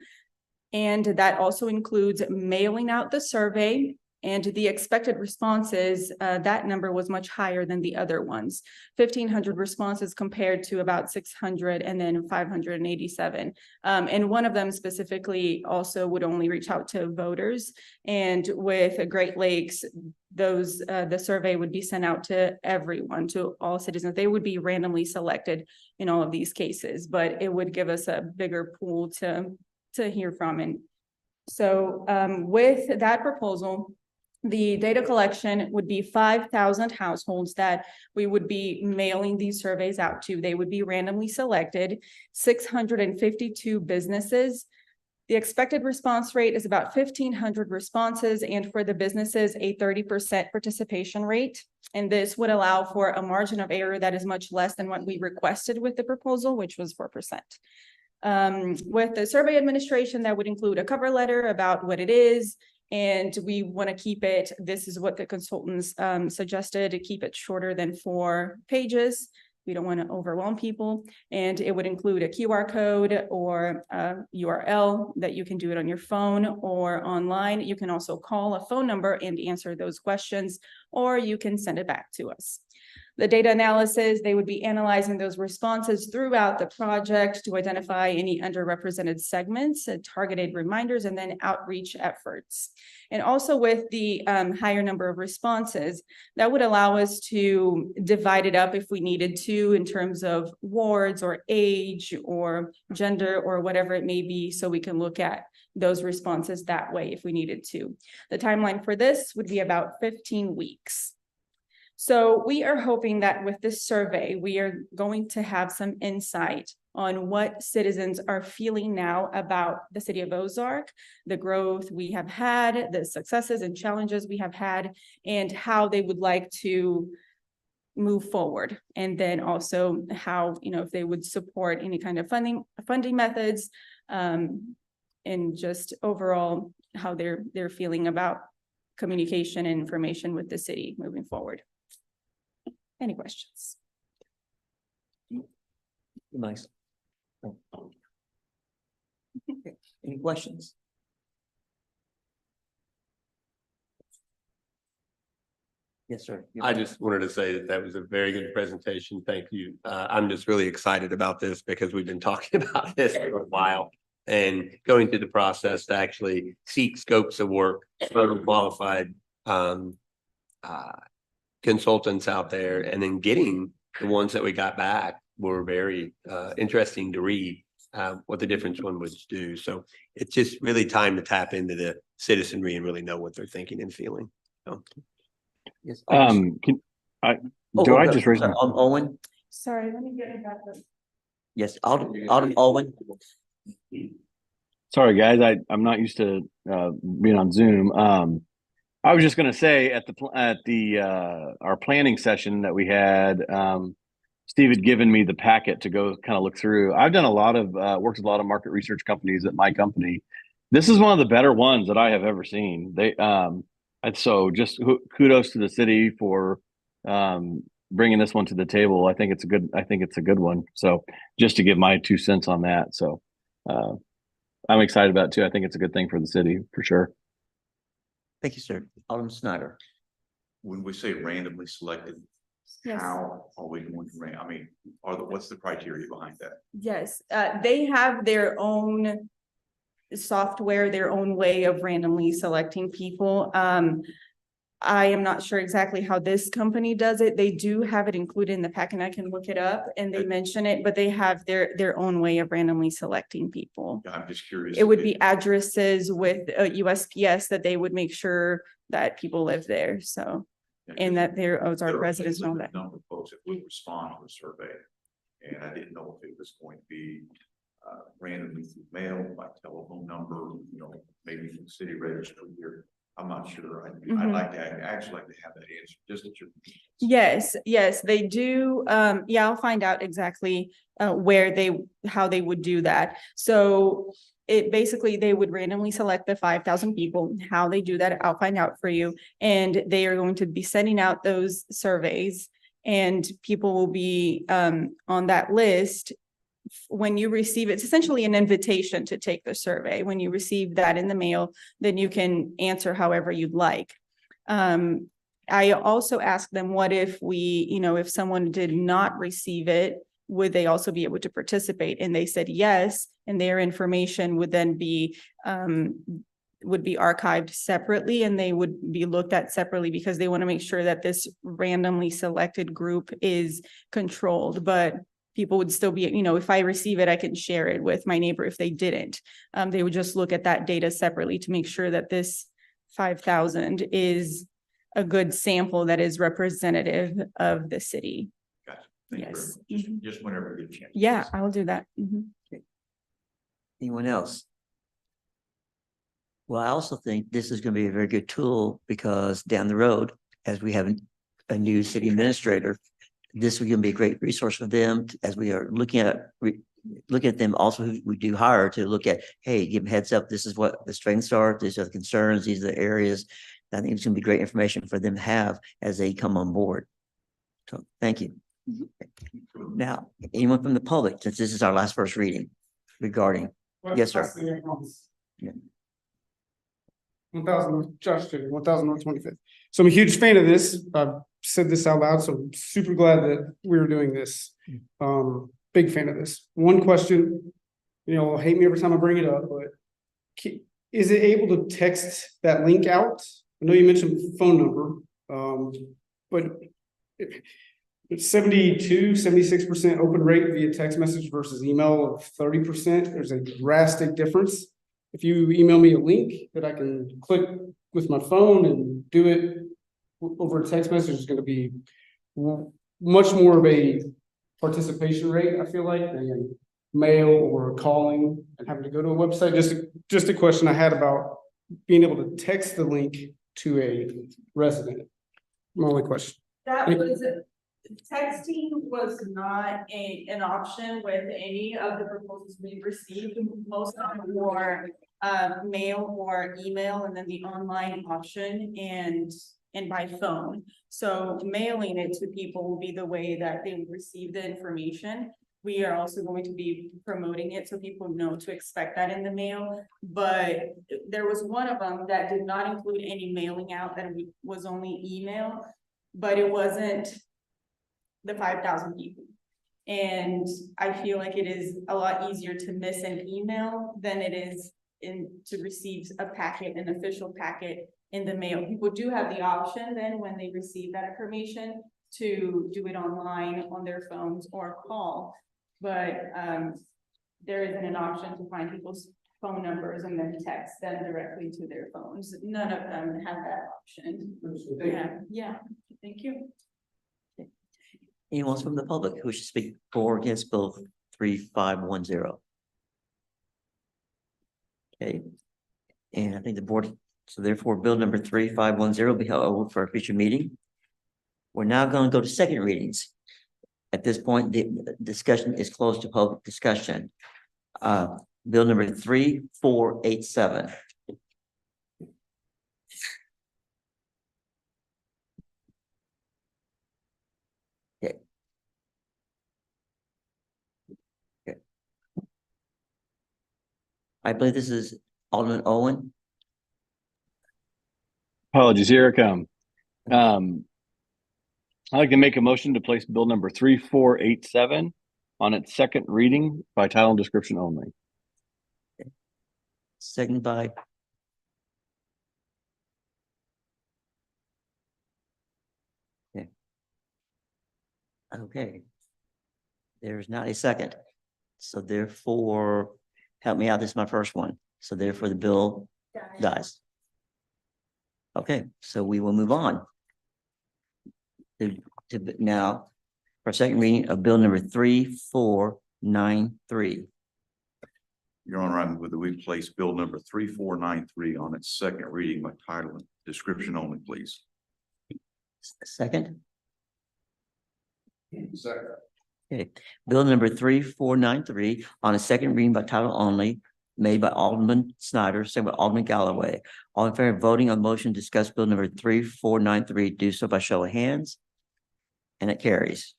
And that also includes mailing out the survey And the expected responses, that number was much higher than the other ones. 1,500 responses compared to about 600 and then 587. And one of them specifically also would only reach out to voters. And with Great Lakes, the survey would be sent out to everyone, to all citizens. They would be randomly selected in all of these cases, but it would give us a bigger pool to hear from. And so with that proposal, the data collection would be 5,000 households that we would be mailing these surveys out to. They would be randomly selected, 652 businesses. The expected response rate is about 1,500 responses, and for the businesses, a 30% participation rate. And this would allow for a margin of error that is much less than what we requested with the proposal, which was 4%. With the survey administration, that would include a cover letter about what it is, and we want to keep it, this is what the consultants suggested, to keep it shorter than 4 pages. We don't want to overwhelm people. And it would include a QR code or a URL that you can do it on your phone or online. You can also call a phone number and answer those questions, or you can send it back to us. The data analysis, they would be analyzing those responses throughout the project to identify any underrepresented segments, targeted reminders, and then outreach efforts. And also with the higher number of responses, that would allow us to divide it up if we needed to in terms of wards or age or gender or whatever it may be, so we can look at those responses that way if we needed to. The timeline for this would be about 15 weeks. So we are hoping that with this survey, we are going to have some insight on what citizens are feeling now about the city of Ozark, the growth we have had, the successes and challenges we have had, and how they would like to move forward. And then also how, if they would support any kind of funding methods, and just overall how they're feeling about communication and information with the city moving forward. Any questions? Nice. Any questions? Yes, sir. I just wanted to say that was a very good presentation. Thank you. I'm just really excited about this because we've been talking about this for a while and going through the process to actually seek scopes of work from qualified consultants out there, and then getting the ones that we got back were very interesting to read what the different one would do. So it's just really time to tap into the citizenry and really know what they're thinking and feeling. So. Yes. I just raise my Owen? Sorry, let me get it back up. Yes, Alderman Owen. Sorry, guys, I'm not used to being on Zoom. I was just going to say at our planning session that we had, Steve had given me the packet to go kind of look through. I've done a lot of worked with a lot of market research companies at my company. This is one of the better ones that I have ever seen. And so just kudos to the city for bringing this one to the table. I think it's a good one. So just to give my 2 cents on that. So I'm excited about it too. I think it's a good thing for the city for sure. Thank you, sir. Alderman Snyder. When we say randomly selected, Yes. how are we going to I mean, what's the criteria behind that? Yes, they have their own software, their own way of randomly selecting people. I am not sure exactly how this company does it. They do have it included in the pack, and I can look it up and they mention it, but they have their own way of randomly selecting people. I'm just curious. It would be addresses with USPS that they would make sure that people live there. So, and that they're Ozark residents and all that. Number of folks that would respond to a survey, and I didn't know if it was going to be randomly through mail, by telephone number, maybe from the city registry here. I'm not sure. I'd like to actually like to have that answer just at your. Yes, they do. Yeah, I'll find out exactly how they would do that. So it basically, they would randomly select the 5,000 people. How they do that, I'll find out for you. And they are going to be sending out those surveys, and people will be on that list. When you receive it, it's essentially an invitation to take the survey. When you receive that in the mail, then you can answer however you'd like. I also asked them, what if we, if someone did not receive it, would they also be able to participate? And they said yes, and their information would then be archived separately, and they would be looked at separately because they want to make sure that this randomly selected group is controlled. But people would still be, if I receive it, I can share it with my neighbor. If they didn't, they would just look at that data separately to make sure that this 5,000 is a good sample that is representative of the city. Gotcha. Thank you very Yes. much. Just whenever you get a chance. Yeah, I will do that. Anyone else? Well, I also think this is going to be a very good tool because down the road, as we have a new city administrator, this is going to be a great resource for them as we are looking at them also who we do hire to look at, hey, give them heads up. This is what the strengths are. These are the concerns. These are the areas. I think it's going to be great information for them to have as they come on board. So thank you. Now, anyone from the public, since this is our last first reading regarding, yes, sir. Yeah. 1,000, Josh, 1,000 North 25th. So I'm a huge fan of this. I've said this out loud, so I'm super glad that we're doing this. Big fan of this. One question, hate me every time I bring it up, but is it able to text that link out? I know you mentioned phone number, but it's 76% open rate via text message versus email of 30%. There's a drastic difference. If you email me a link that I can click with my phone and do it over a text message, is going to be much more of a participation rate, I feel like, than mail or calling and having to go to a website. Just a question I had about being able to text the link to a resident. My only question. Texting was not an option with any of the proposals we received. Most of them were mail or email, and then the online option and by phone. So mailing it to people will be the way that they would receive the information. We are also going to be promoting it so people know to expect that in the mail. But there was one of them that did not include any mailing out, that was only email, but it wasn't the 5,000 people. And I feel like it is a lot easier to miss an email than it is to receive a packet, an official packet in the mail. People do have the option then when they receive that information to do it online on their phones or call. But there isn't an option to find people's phone numbers and then text them directly to their phones. None of them have that option. Yeah, thank you. Anyone else from the public who should speak for or against Bill 3510? Okay, and I think the board, so therefore Bill number 3510 will be held over for a future meeting. We're now going to go to second readings. At this point, the discussion is closed to public discussion. Bill number 3487. Okay. Okay. I believe this is Alderman Owen. Apologies, here I come. I'd like to make a motion to place bill number 3487 on its second reading by title and description only. Second by okay. There's not a second. So therefore, help me out. This is my first one. So therefore the bill dies. Okay, so we will move on to now for second reading of bill number 3493. Your Honor, I move that we place bill number 3493 on its second reading by title and description only, please. Second. Second. Okay, bill number 3493 on a second reading by title only, made by Alderman Snyder, second by Alderman Galloway. All in favor of voting on motion to discuss bill number 3493, do so by show of hands. And it carries.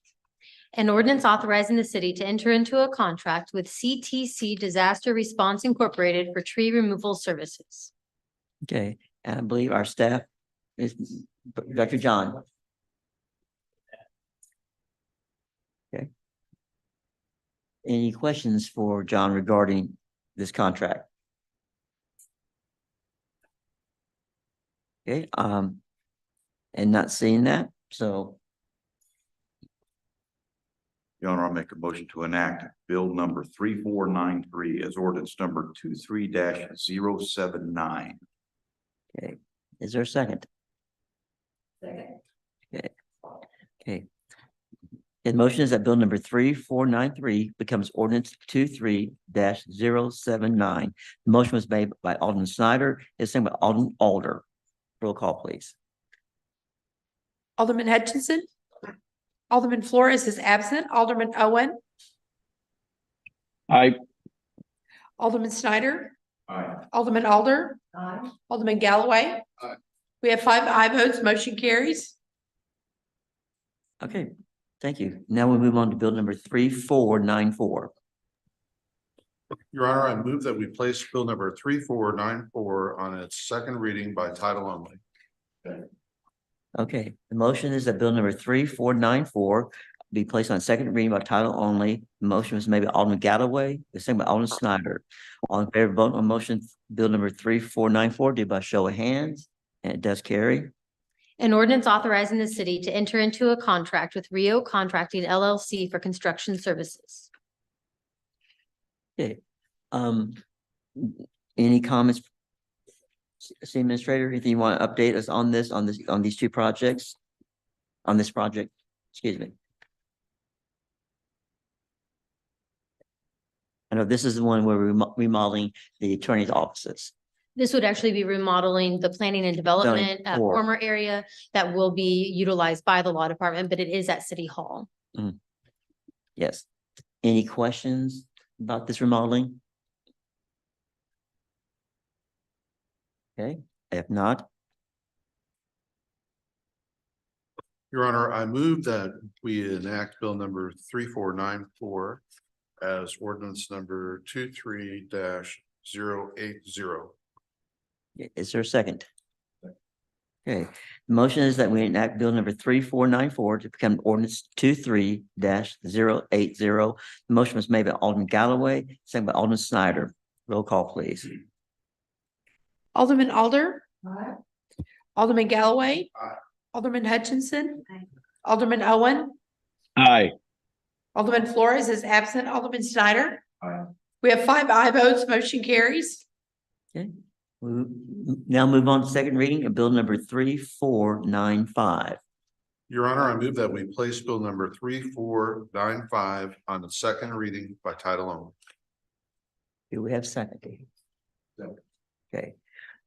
An ordinance authorizing the city to enter into a contract with CTC Disaster Response Incorporated for tree removal services. Okay, and I believe our staff Is Dr. John? Okay. Any questions for John regarding this contract? Okay, and not seeing that, so Your Honor, I'll make a motion to enact bill number 3493 as ordinance number 23-079. okay, is there a second? Second. Okay. Okay. The motion is that bill number 3493 becomes ordinance 23-079. The motion was made by Alderman Snyder, is seconded by Alderman Alder. Roll call, please. Alderman Hutchinson. Alderman Flores is absent. Alderman Owen. Aye. Alderman Snyder. Aye. Alderman Alder. Aye. Alderman Galloway. Aye. We have 5 aye votes, motion carries. Okay, thank you. Now we move on to bill number 3494. Your Honor, I move that we place bill number 3494 on its second reading by title only. Okay, the motion is that bill number 3494 be placed on second reading by title only. The motion was made by Alderman Galloway, the second by Alderman Snyder. All in favor, vote on motion, bill number 3494, do by show of hands, and it does carry. An ordinance authorizing the city to enter into a contract with Rio Contracting LLC for construction services. Okay, any comments? City Administrator, anything you want to update us on this, on these two projects? On this project, excuse me. I know this is the one where we're remodeling the attorney's offices. This would actually be remodeling the planning and development for- former area that will be utilized by the law department, but it is at City Hall. Yes. Any questions about this remodeling? Okay, if not, Your Honor, I move that we enact bill number 3494 as ordinance number 23-080. is there a second? Okay, the motion is that we enact bill number 3494 to become ordinance 23-080. The motion was made by Alderman Galloway, second by Alderman Snyder. Roll call, please. Alderman Alder. Aye. Alderman Galloway. Aye. Alderman Hutchinson. Aye. Alderman Owen. Aye. Alderman Flores is absent. Alderman Snyder. Aye. We have 5 aye votes, motion carries. Okay, we now move on to second reading of bill number 3495. Your Honor, I move that we place bill number 3495 on the second reading by title only. Do we have second? Okay,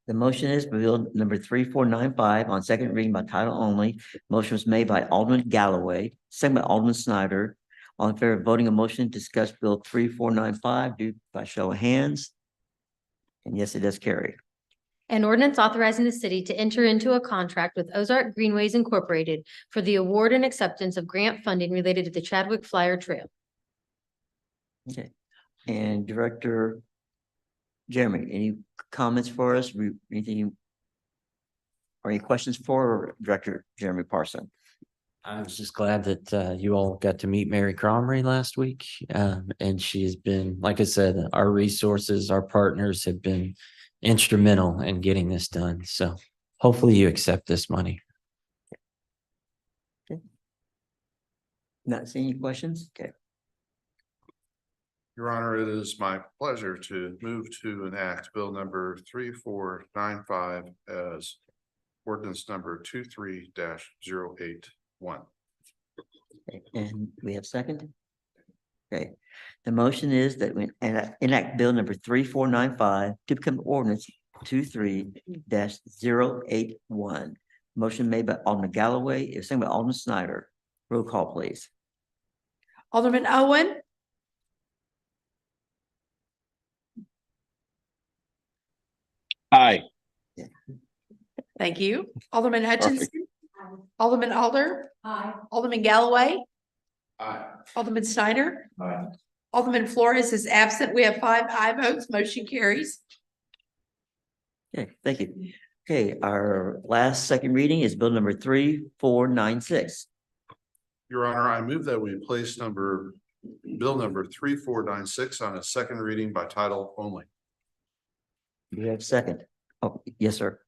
the motion is bill number 3495 on second reading by title only. Motion was made by Alderman Galloway, second by Alderman Snyder. All in favor of voting a motion to discuss bill 3495, do by show of hands. And yes, it does carry. An ordinance authorizing the city to enter into a contract with Ozark Greenways Incorporated for the award and acceptance of grant funding related to the Chadwick Flyer Trail. Okay, and Director Jeremy, any comments for us? Anything? Or any questions for Director Jeremy Parson? I was just glad that you all got to meet Mary Cromrie last week. And she has been, like I said, our resources, our partners have been instrumental in getting this done. So hopefully you accept this money. Okay. Not seeing any questions? Okay. Your Honor, it is my pleasure to move to enact bill number 3495 as ordinance number 23-081. Okay, and we have second? Okay, the motion is that we enact bill number 3495 to become ordinance 23-081. Motion made by Alderman Galloway, is seconded by Alderman Snyder. Roll call, please. Alderman Owen. Aye. Thank you. Alderman Hutchinson. Alderman Alder. Aye. Alderman Galloway. Aye. Alderman Snyder. Aye. Alderman Flores is absent. We have 5 aye votes, motion carries. Okay, thank you. Okay, our last second reading is bill number 3496. Your Honor, I move that we place bill number 3496 on a second reading by title only. Do you have a second? Oh, yes, sir.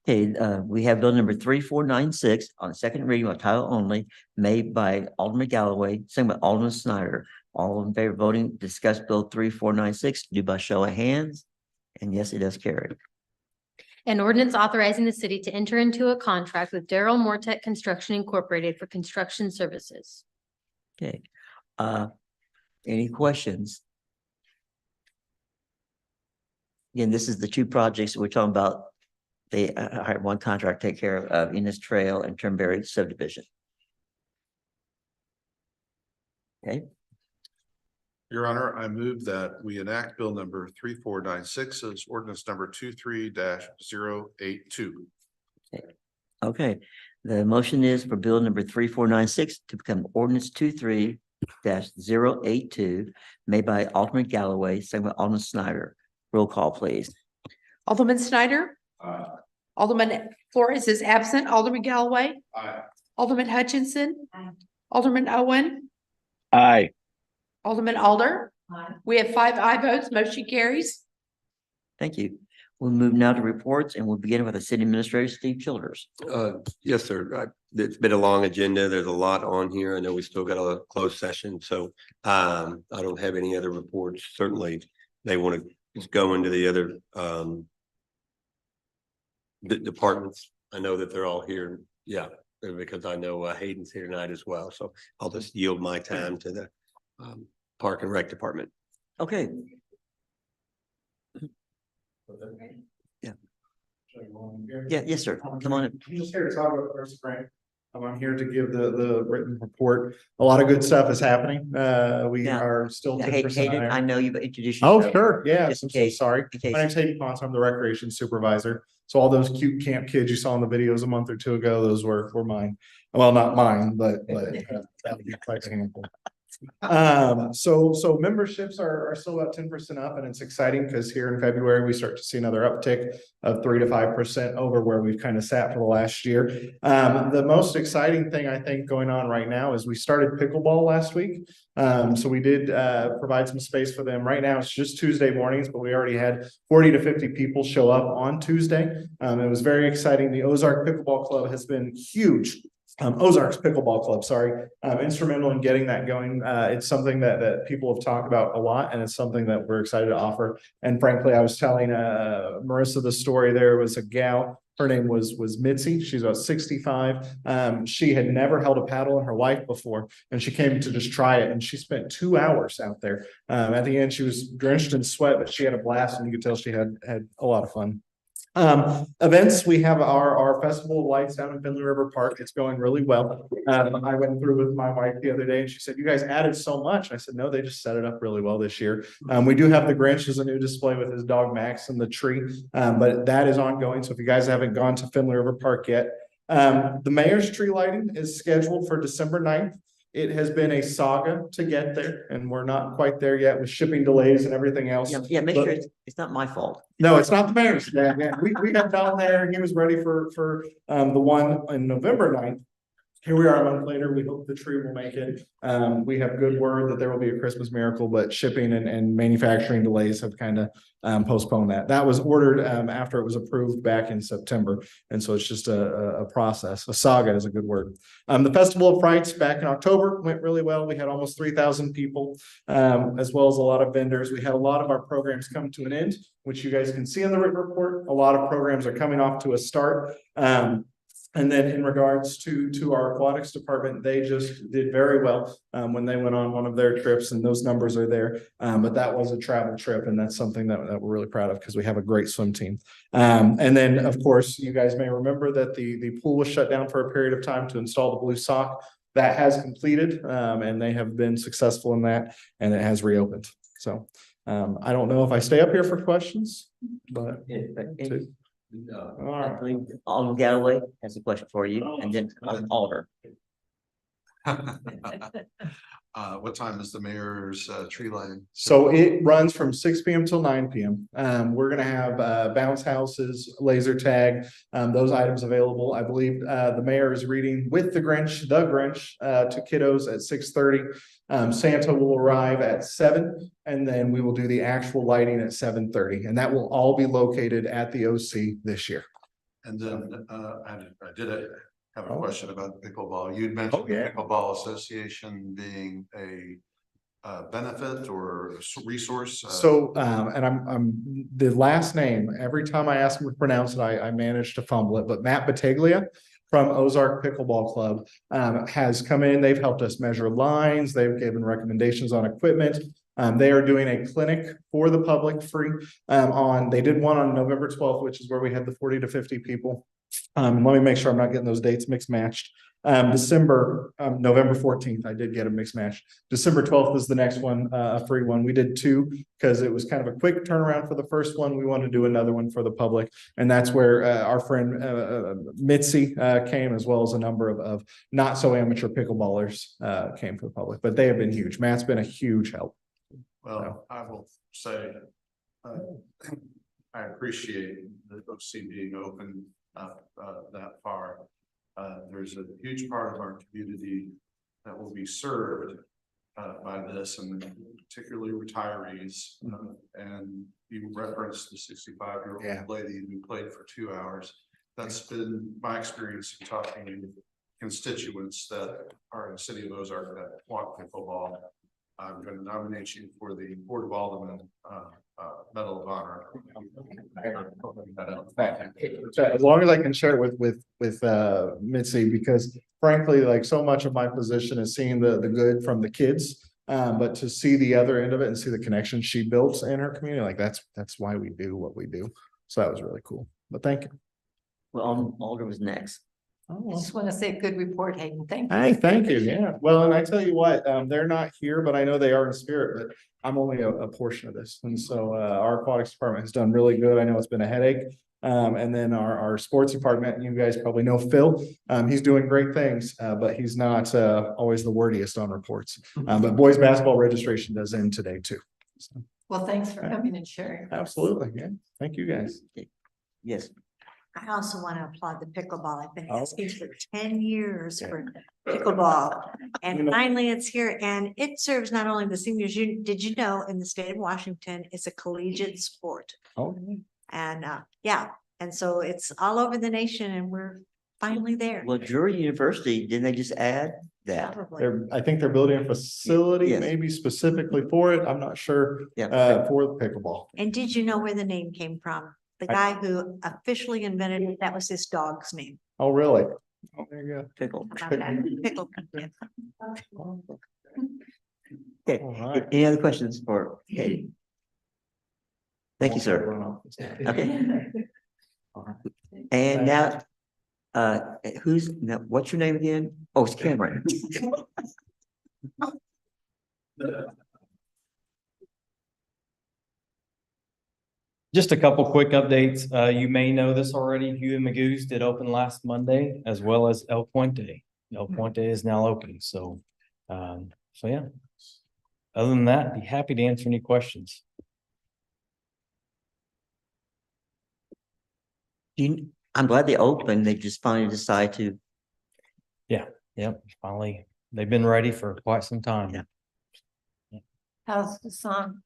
Okay, we have bill number 3496 on second reading by title only, made by Alderman Galloway, second by Alderman Snyder. All in favor of voting, discuss bill 3496, do by show of hands. And yes, it does carry. An ordinance authorizing the city to enter into a contract with Darrell Mortec Construction Incorporated for construction services. Okay, any questions? Again, this is the two projects we're talking about. They hired one contract to take care of Enos Trail and Turnberry subdivision. Okay. Your Honor, I move that we enact bill number 3496 as ordinance number 23-082. Okay, the motion is for bill number 3496 to become ordinance 23-082, made by Alderman Galloway, second by Alderman Snyder. Roll call, please. Alderman Snyder. Alderman Flores is absent. Alderman Galloway. Aye. Alderman Hutchinson. Alderman Owen. Aye. Alderman Alder. We have 5 aye votes. Motion carries. Thank you. We'll move now to reports and we'll begin with the city administrator, Steve Childers. Yes, sir. It's been a long agenda. There's a lot on here. I know we still got a closed session, so I don't have any other reports. Certainly, they want to just go into the other the departments. I know that they're all here. Yeah, because I know Hayden's here tonight as well. So I'll just yield my time to the Park and Rec Department. Okay. Yeah. Yeah, yes, sir. Come on in. I'm just here to talk about First Grant. I'm here to give the written report. A lot of good stuff is happening. We Yeah. are still. Hey, 10% Hayden, higher. I know you've introduced Oh, yourself. sure. Yeah. Just in I'm so case. sorry. In case. My name's Hayden Ponce. I'm the recreation supervisor. So all those cute camp kids you saw in the videos a month or two ago, those were mine. Well, not mine, but that would be quite a handful. So memberships are still about 10% up, and it's exciting because here in February we start to see another uptick of 3 to 5% over where we've kind of sat for the last year. The most exciting thing I think going on right now is we started pickleball last week. So we did provide some space for them. Right now it's just Tuesday mornings, but we already had 40 to 50 people show up on Tuesday. It was very exciting. The Ozark Pickleball Club has been huge. Ozarks Pickleball Club, sorry, instrumental in getting that going. It's something that people have talked about a lot, and it's something that we're excited to offer. And frankly, I was telling Marissa the story. There was a gal, her name was Mitzi. She's about 65. She had never held a paddle in her life before, and she came to just try it. And she spent 2 hours out there. At the end, she was drenched in sweat, but she had a blast, and you could tell she had a lot of fun. Events, we have our Festival of Lights down in Finley River Park. It's going really well. I went through with my wife the other day and she said, you guys added so much. I said, no, they just set it up really well this year. We do have the Grinch as a new display with his dog Max and the tree, but that is ongoing. So if you guys haven't gone to Finley River Park yet, the mayor's tree lighting is scheduled for December 9th. It has been a saga to get there, and we're not quite there yet with shipping delays and everything else. Yeah, make sure it's not my fault. No, it's not the mayor's. Yeah. We got down there and he was ready for the one on November 9th. Here we are a month later. We hope the tree will make it. We have good word that there will be a Christmas miracle, but shipping and manufacturing delays have kind of postponed that. That was ordered after it was approved back in September. And so it's just a process. A saga is a good word. The Festival of Frights back in October went really well. We had almost 3,000 people, as well as a lot of vendors. We had a lot of our programs come to an end, which you guys can see in the written report. A lot of programs are coming off to a start. And then in regards to our aquatics department, they just did very well when they went on one of their trips, and those numbers are there. But that was a travel trip, and that's something that we're really proud of because we have a great swim team. And then, of course, you guys may remember that the pool was shut down for a period of time to install the blue sock. That has completed, and they have been successful in that, and it has reopened. So I don't know if I stay up here for questions, but. I believe Alderman Galloway has a question for you, and then Alder. What time is the mayor's tree lighting? So it runs from 6 p.m. till 9 p.m. We're gonna have bounce houses, laser tag, those items available. I believe the mayor is reading with the Grinch to kiddos at 6:30. Santa will arrive at 7, and then we will do the actual lighting at 7:30, and that will all be located at the OC this year. And then I did have a question about pickleball. You'd mentioned the Pickleball Association being a benefit or resource. So, and I'm the last name, every time I ask him to pronounce it, I manage to fumble it, but Matt Battaglia from Ozark Pickleball Club has come in. They've helped us measure lines. They've given recommendations on equipment. They are doing a clinic for the public free they did one on November 12th, which is where we had the 40 to 50 people. Let me make sure I'm not getting those dates mixed matched. November 14th, I did get a mixed match. December 12th is the next one, a free one. We did 2 because it was kind of a quick turnaround for the first one. We want to do another one for the public. And that's where our friend Mitzi came, as well as a number of not so amateur pickleballers came for the public, but they have been huge. Matt's been a huge help. Well, I will say, I appreciate the OC being open that far. There's a huge part of our community that will be served by this, and particularly retirees. And you referenced the 65-year-old lady who played for 2 hours. That's been my experience in talking to constituents that are in the city of Ozark that want pickleball. I'm going to nominate you for the Board of Aldermen Medal of Honor. As long as I can share it with Mitzi, because frankly, like so much of my position is seeing the good from the kids, but to see the other end of it and see the connection she built in her community, like that's why we do what we do. So that was really cool. But thank you. Well, Alder was next. I just want to say good report, Hayden. Thank you. Hey, thank you. Yeah. Well, and I tell you what, they're not here, but I know they are in spirit, but I'm only a portion of this. And so our aquatics department has done really good. I know it's been a headache. And then our sports department, you guys probably know Phil. He's doing great things, but he's not always the wordiest on reports. But boys basketball registration does end today too. So, Well, thanks for coming and sharing. absolutely. Yeah. Thank you guys. Yes. I also want to applaud the pickleball. I've been asking for 10 years for pickleball. And finally it's here, and it serves not only the seniors. Did you know in the state of Washington, it's a collegiate sport? Oh. And and so it's all over the nation, and we're finally there. Well, Drury University, didn't they just add that? Probably. I think they're building a facility Yes. maybe specifically for it. I'm not sure. Yeah. For the pickleball. And did you know where the name came from? The guy who officially invented it, that was his dog's name. Oh, really? Oh, there you go. Pickle. How about that? Pickle. Okay. right. Any other questions for Katie? Thank you, sir. Okay. And now, what's your name again? Oh, it's Cameron. Just a couple quick updates. You may know this already. Hugh and Magoo's did open last Monday, as well as El Puente. El Puente is now open. So yeah. Other than that, be happy to answer any questions. I'm glad they opened. They just finally decide to. Yep. Finally, they've been ready for quite some time. Yeah. How's the song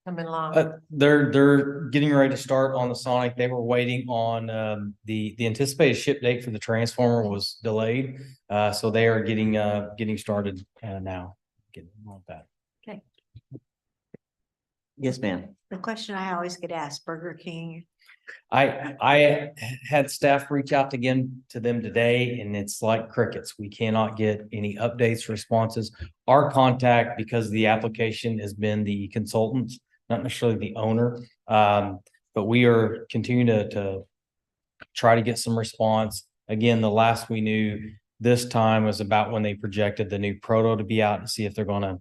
coming along? They're getting ready to start on the Sonic. They were waiting on the anticipated ship date for the transformer was delayed. So they are getting started now. Getting on that. Okay. Yes, ma'am. The question I always get asked, Burger King. I had staff reach out again to them today, and it's like crickets. We cannot get any updates, responses. Our contact, because the application has been the consultants, not necessarily the owner. But we are continuing to try to get some response. Again, the last we knew this time was about when they projected the new proto to be out to see if they're going to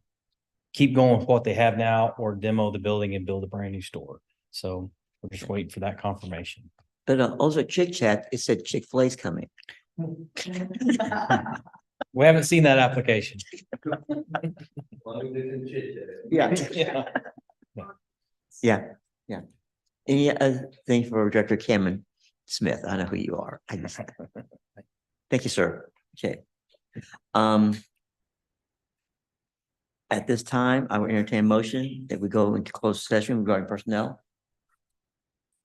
keep going with what they have now or demo the building and build a brand new store. So we're just waiting for that confirmation. But also Chick Chat, it said Chick-fil-A's coming. We haven't seen that application. Yeah. Yeah. Any other thing for Director Cameron Smith? I know who you are. Thank you, sir. Okay. At this time, I will entertain a motion that we go into closed session regarding personnel.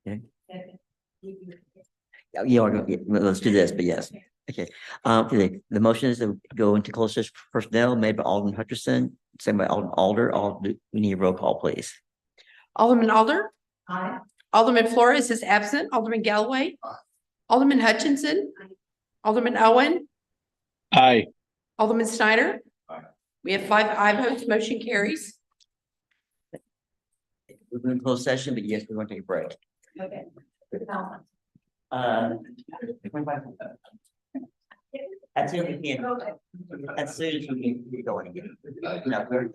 Okay. You are, let's do this, but yes. Okay. The motion is to go into closed session for personnel made by Alderman Hutcherson, second by Alderman Alder. We need a roll call, please. Alderman Alder. Aye. Alderman Flores is absent. Alderman Galloway. Alderman Hutchinson. Alderman Owen. Aye. Alderman Snyder. We have 5 aye votes. Motion carries. We're going to close session, but yes, we're going to take a break. Okay. As soon as we can, as soon as we can get going again. No, we're-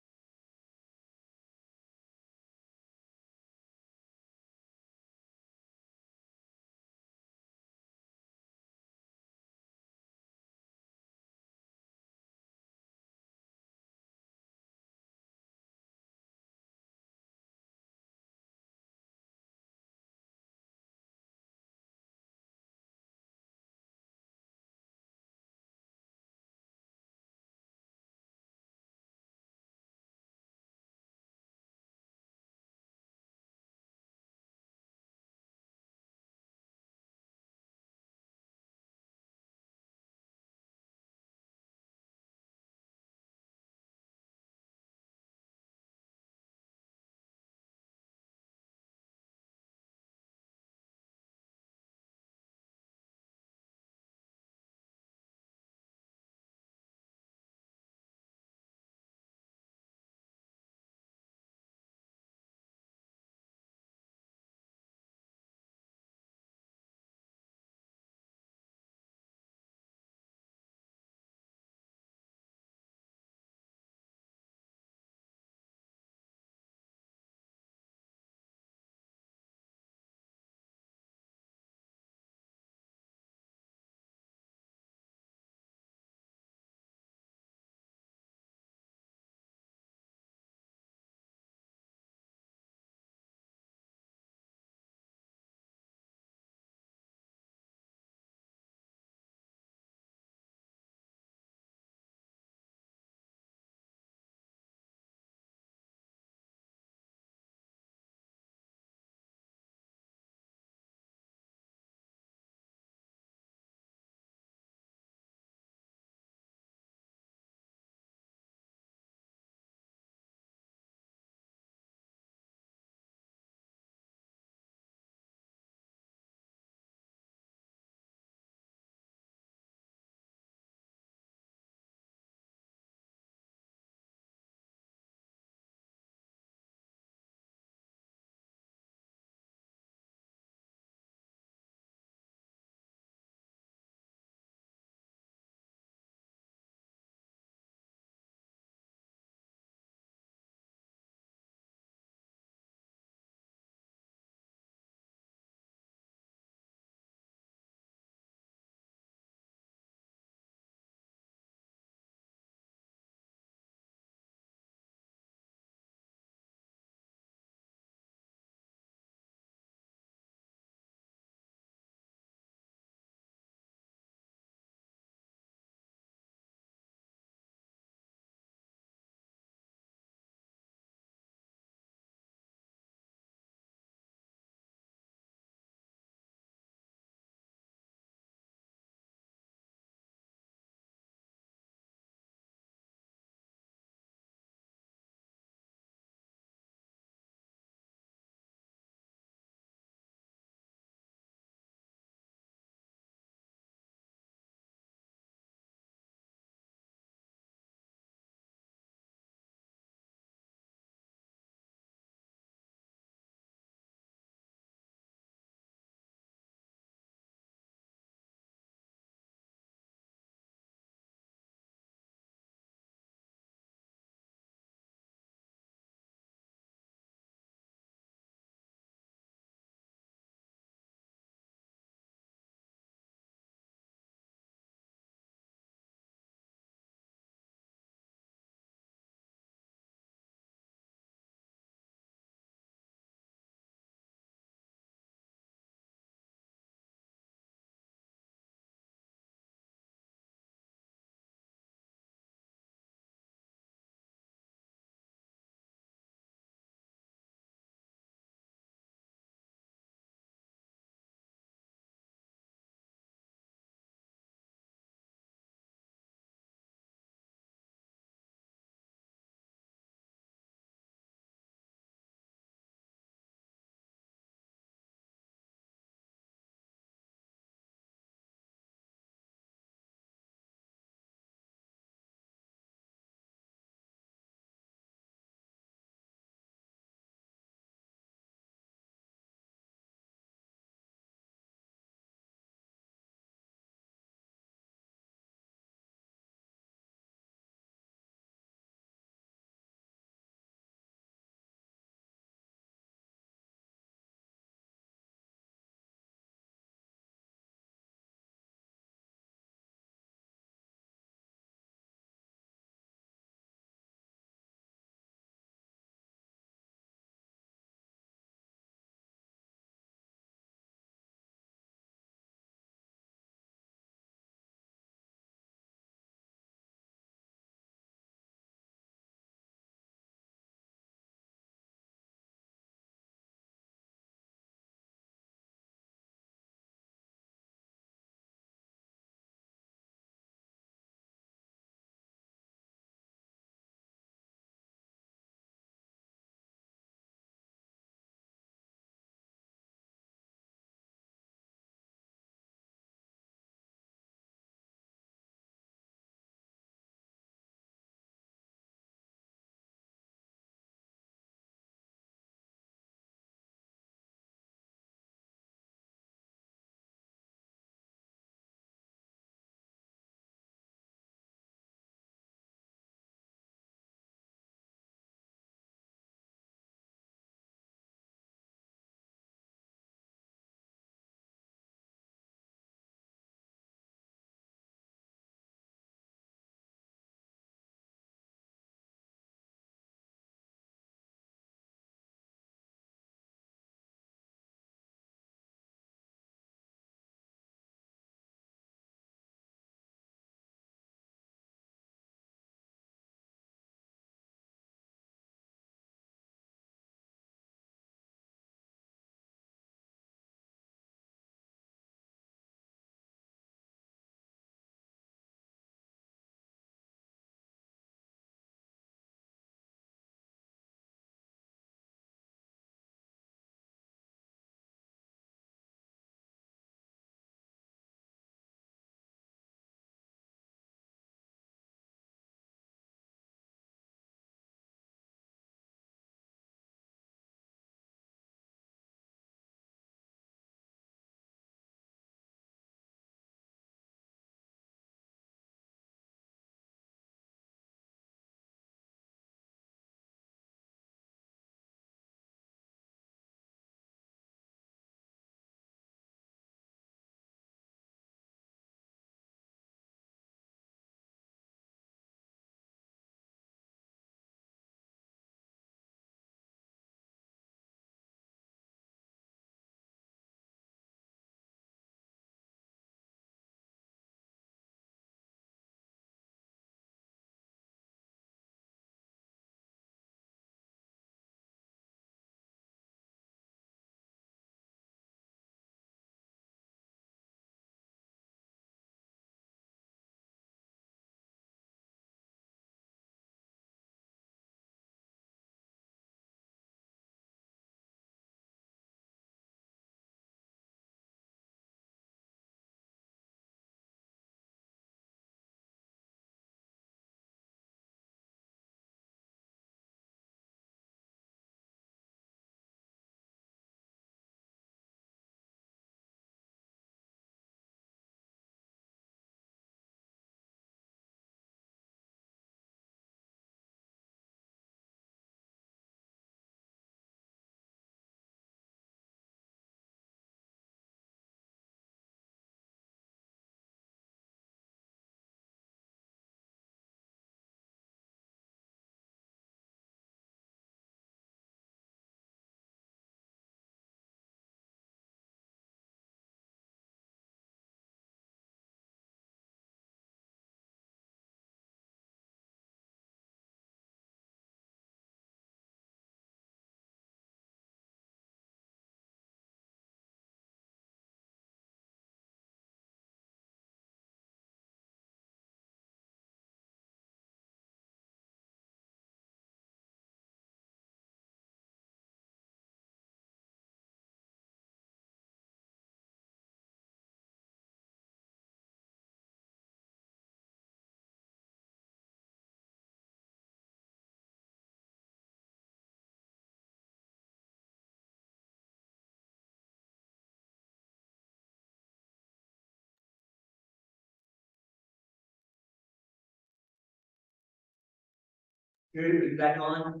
You back on?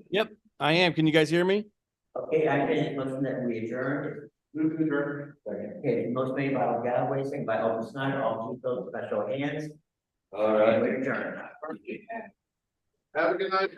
Yep, I am. Can you guys hear me? Okay, I made a motion that we adjourn. Okay, motion made by Galloway, second by Alderman Snyder, all two votes by show of hands. All right. We adjourn. Have a good night.